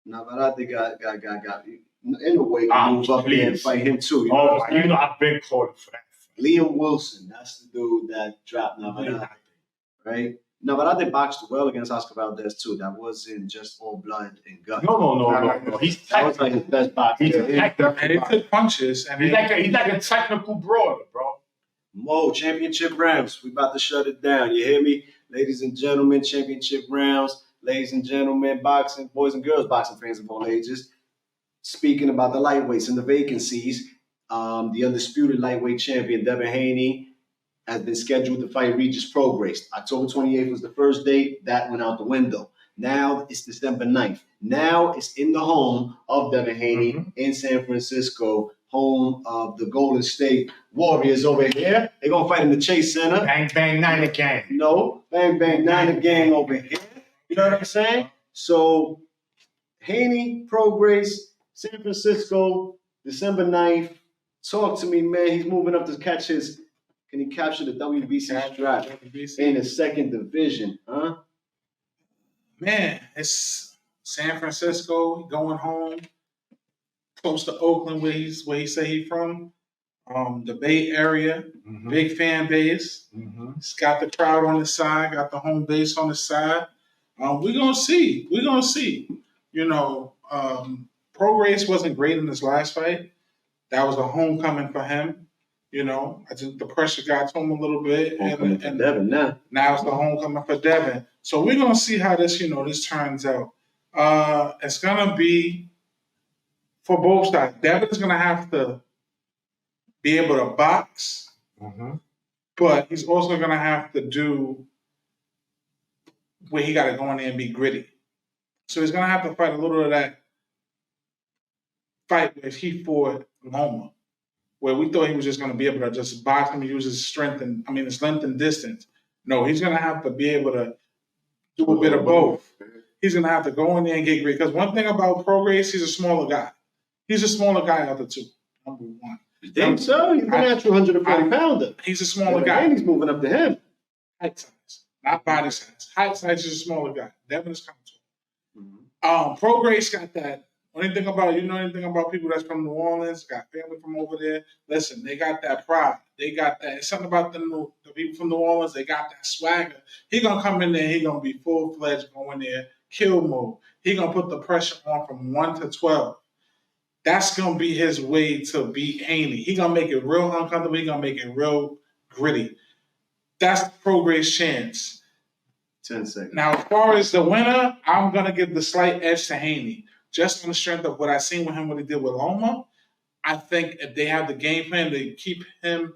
Navarrete got in a way to move up there and fight him too. You know I've been calling for that. Liam Wilson, that's the dude that dropped Navarrete, right? No, but I did box well against Oscar Valdez too. That wasn't just all blood and guts. No. He's That was like his best boxing. He's technical. And he took punches. And He's like a technical brawler, bro. Mo, championship rounds. We about to shut it down. You hear me? Ladies and gentlemen, championship rounds. Ladies and gentlemen, boxing, boys and girls, boxing fans of all ages. Speaking about the lightweights and the vacancies, the undisputed lightweight champion, Devin Haney, has been scheduled to fight Regis Prograis. October 28th was the first date. That went out the window. Now it's December 9th. Now it's in the home of Devin Haney in San Francisco, home of the Golden State Warriors over here. They're going to fight in the Chase Center. Bang, bang, Niner gang. No, bang, bang, Niner gang over here. You know what I'm saying? So, Haney, Prograis, San Francisco, December 9th. Talk to me, man. He's moving up to catch his... Can he capture the WBC strap in the second division, huh? Man, it's San Francisco going home, close to Oakland, where he say he's from. The Bay Area, big fan base. It's got the crowd on his side, got the home base on his side. We're gonna see. You know, Prograis wasn't great in his last fight. That was a homecoming for him. You know, I think the pressure got to him a little bit, and Devin now it's the homecoming for Devin. So we're gonna see how this, this turns out. It's gonna be for both sides. Devin's gonna have to be able to box, but he's also gonna have to do where he got to go in there and be gritty. So he's gonna have to fight a little of that fight where he fought Loma, where we thought he was just going to be able to just box him and use his strength his length and distance. No, he's going to have to be able to do a bit of both. He's going to have to go in there and get great. Because one thing about Prograis, he's a smaller guy. He's a smaller guy out of the two, number one. You think so? He's an actual 140-pounder. He's a smaller guy. And he's moving up to him. Height size, not body size. Height size is a smaller guy. Devin is kind of tall. Prograis got that. Anything about people that's from New Orleans, got family from over there. Listen, they got that pride. They got that. It's something about the people from New Orleans. They got that swagger. He gonna come in there. He gonna be full-fledged, go in there, kill mode. He gonna put the pressure on from 1 to 12. That's gonna be his way to beat Haney. He gonna make it real uncomfortable. He gonna make it real gritty. That's Prograis' chance. 10 seconds. Now, as far as the winner, I'm gonna give the slight edge to Haney. Just on the strength of what I seen with him, what he did with Loma, I think if they have the game plan to keep him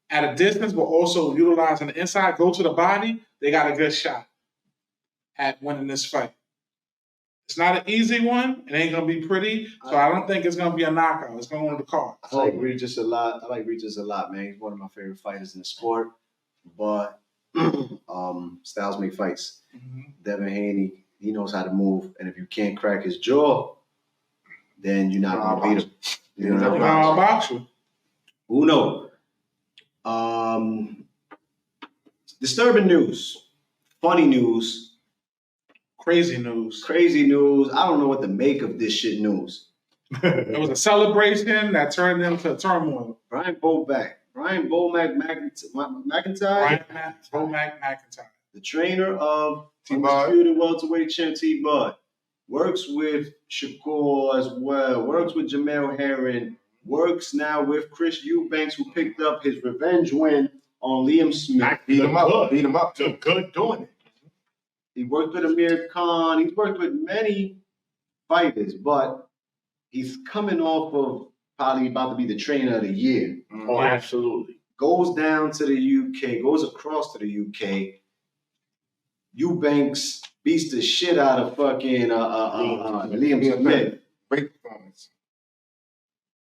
at a distance, but also utilizing the inside, go to the body, they got a good shot at winning this fight. It's not an easy one. It ain't going to be pretty. So I don't think it's going to be a knockout. It's going to go to the card. I like Regis a lot. Man. He's one of my favorite fighters in the sport. But styles make fights. Devin Haney, he knows how to move, and if you can't crack his jaw, then you're not going to beat him. You know what I'll box you. Who knows? Disturbing news, funny news, crazy news. I don't know what to make of this shit news. It was a celebration that turned into turmoil. Brian Bomac McIntyre, the trainer of undisputed welterweight champ T-Bud, works with Shakur as well, works with Jamel Herring, works now with Chris Eubanks, who picked up his revenge win on Liam Smith. Beat him up. Took good doing it. He worked with Amir Khan. He's worked with many fighters, but he's coming off of probably about to be the trainer of the year. Oh, absolutely. Goes down to the UK, goes across to the UK. Eubanks beats the shit out of fucking Liam Smith. Great performance.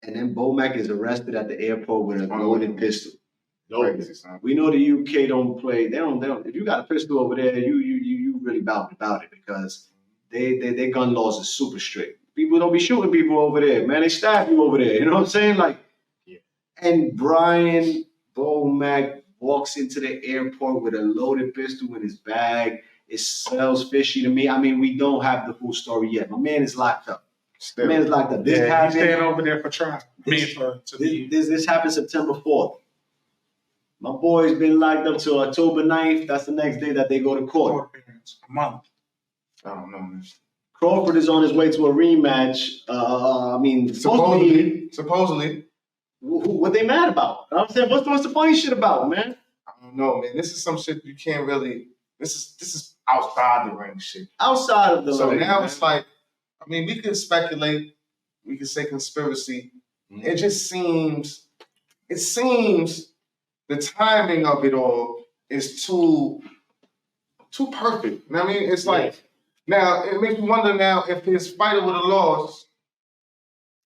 And then Bomac is arrested at the airport with a loaded pistol. Crazy, son. We know the UK don't play. They don't. If you got a pistol over there, you really about it because their gun laws are super strict. People don't be shooting people over there, man. They stab you over there. You know what I'm saying? And Brian Bomac walks into the airport with a loaded pistol in his bag. It smells fishy to me. I mean, we don't have the full story yet. My man is locked up. Still. My man is locked up. This he's happened. staying over there for trial. This happened September 4th. My boy's been locked up till October 9th. That's the next day that they go to court. Court appearance. A month. I don't know, man. Crawford is on his way to a rematch. I mean, Supposedly. What they mad about? I'm saying, what's the funny shit about, man? I don't know, man. This is some shit you can't really. This is outside the ring shit. Outside of the So ring, now man. it's like, I mean, we could speculate, we could say conspiracy. Mm-hmm. It just seems, the timing of it all is too perfect. You know what I mean? It's like, now it makes me wonder now if his fighter would have lost,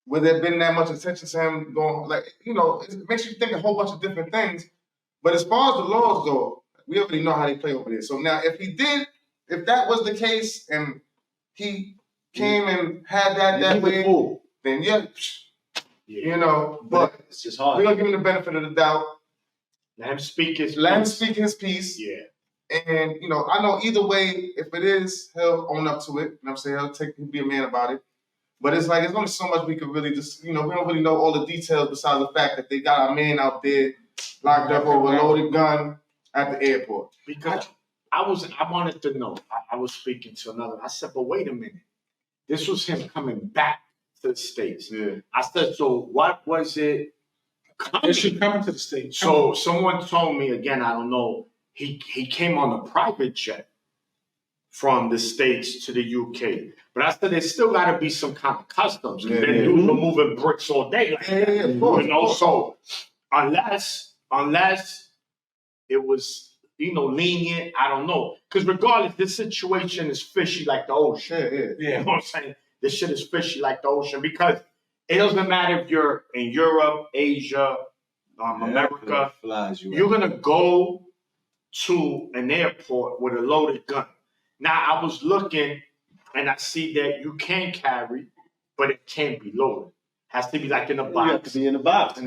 would there been that much attention to him going, like, it makes you think a whole bunch of different things. But as far as the laws go, we already know how they play over there. So now if that was the case and he came and had that way, then but it's just hard. We're gonna give him the benefit of the doubt. Let him speak his piece. Yeah. And I know either way, if it is, he'll own up to it. You know what I'm saying? He'll be a man about it. But it's like, there's only so much we could really just, we don't really know all the details besides the fact that they got our man out there locked up over a loaded gun at the airport. Because I wanted to know, I was speaking to another, I said, but wait a minute. This was him coming back to the States. Yeah. I said, so what was it coming? It should come to the States. So someone told me, again, I don't know, he came on a private jet from the States to the UK. But I said, there's still got to be some kind of customs. Because they're doing the moving bricks all day. Like that, of course. So unless it was, lenient, I don't know. Because regardless, this situation is fishy like the ocean. Yeah. You know what I'm saying? This shit is fishy like the ocean because it doesn't matter if you're in Europe, Asia, America. You're going to go to an airport with a loaded gun. Now, I was looking and I see that you can carry, but it can't be loaded. Has to be like in a box. You have to be in a box.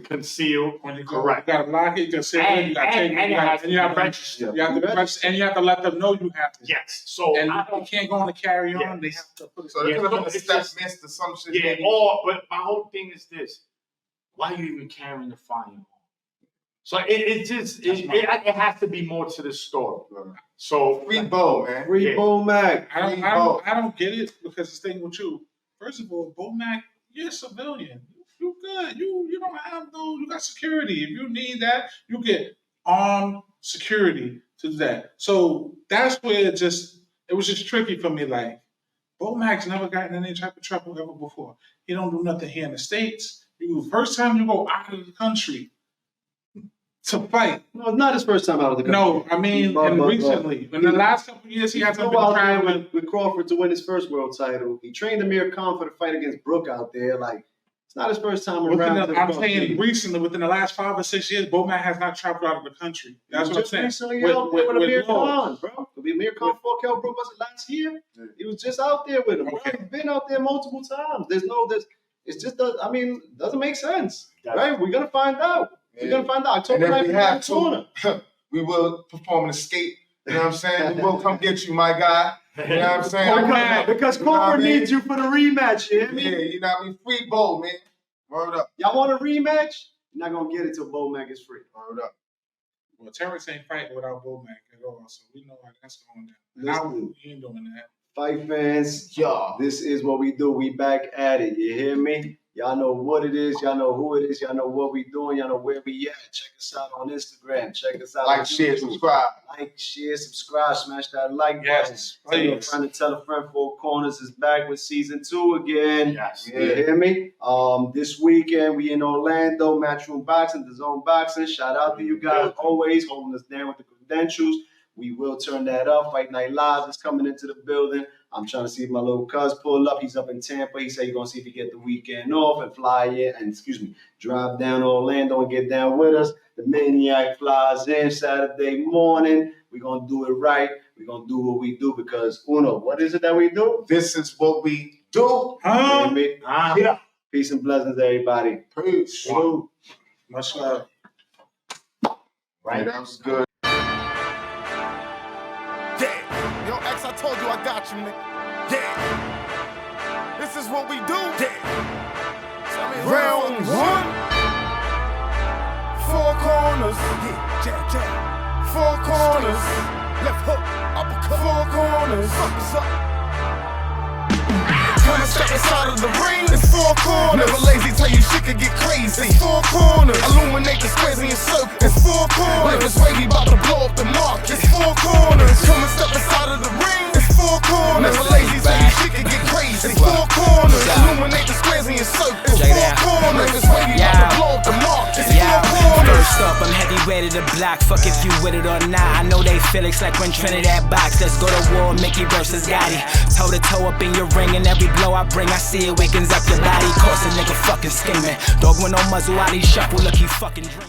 Concealed. When you go, Correct. you gotta lock it, you gotta save it, you gotta take it, and you have to register. You have to register, and you have to let them know you have to. Yes. So And you can't go on and carry on. Yes. They have to put it. So there could have been a it's step just- missed or some shit. yeah. maybe. But my whole thing is this: why are you even carrying the firearm? So it has to be more to the story. So Free Bo, man. Free Bo Mac. I don't get it because the thing with you. First of all, Bo Mac, you're a civilian. You good. You don't have no. You got security. If you need that, you get armed security to do that. So that's where it was just tricky for me. Like Bo Mac's never gotten in any type of trouble ever before. He don't do nothing here in the States. First time you go out of the country to fight. No, it's not his first time out of the country. No, I mean, recently. In the last couple of years, he hasn't been traveling. with Crawford to win his first world title. He trained Amir Khan for the fight against Brook out there. Like, it's not his first time around. I'm saying recently, within the last 5 or 6 years, Bo Mac has not traveled out of the country. That's what I'm saying. Recently out there with Amir Khan, bro. Amir Khan fought Kell Brook, was it last year? Yeah. He was just out there with him. Okay. Bro. He's been out there multiple times. It's just, doesn't make sense. Right? We're going to find out. Yeah. We're going to find out. And October if we 9th, have corner. to, we will perform an escape. You know what I'm saying? We will come get you, my guy. You know what I'm saying? Because Crawford needs you for the rematch, you hear me? Yeah, you know what I mean? Free Bo, man. Word up. Y'all want a rematch? You're not going to get it till Bo Mac is free. Word up. Well, Terrence ain't fighting without Bo Mac at all, so we know how that's going down. Listen. He ain't doing that. Fight fans, this is what we do. We back at it. You hear me? Y'all know what it is. Y'all know who it is. Y'all know what we doing. Y'all know where we at. Check us out on Instagram. Check us out on Like, share, YouTube. subscribe. Like, share, subscribe. Smash that like Yes, button. Tell a please. friend to tell a friend. Four Corners is back with season 2 again. yes. You hear me? This weekend we in Orlando, Matchroom Boxing, The Zone Boxing. Shout out to you guys always holding us down with the credentials. We will turn that up. Fight Night Live is coming into the building. I'm trying to see if my little cuz pull up. He's up in Tampa. He said he's gonna see if he get the weekend off and fly in and drive down to Orlando and get down with us. The Maniac flies in Saturday morning. We're gonna do it right. We're gonna do what we do because Uno, what is it that we do? This is what we do. Huh? You hear me? Yeah. Peace and blessings, everybody. Peace. Salute. Much love. Right, that was good. Yeah. Yo, X, I told you I got you, nigga. Yeah. This is what we do. Yeah. Round 1. 4 corners. corners. Four corners. Left hook, uppercut. Four corners. Come and step inside of the ring. It's four corners. Never lazy, tell you shit could get crazy. It's four corners. Illuminate the squares in your circle. It's four corners. Like it's wavy, about to blow up the mark. It's four corners. Come and step inside of the ring. It's four corners. Never lazy, tell you shit could get crazy. It's four corners. Illuminate the squares in your circle. It's four corners. Like it's wavy, about to blow up the mark. It's four corners. First up, I'm heavy ready to block. Fuck if you with it or not. I know they feel it's like when Trinidad box. Let's go to war, Mickey versus Gotti. Toe to toe up in your ring, and every blow I bring, I see it wakens up your body. Course a nigga fucking scheming. Dog with no muzzle, out he shuffle, look he fucking dream.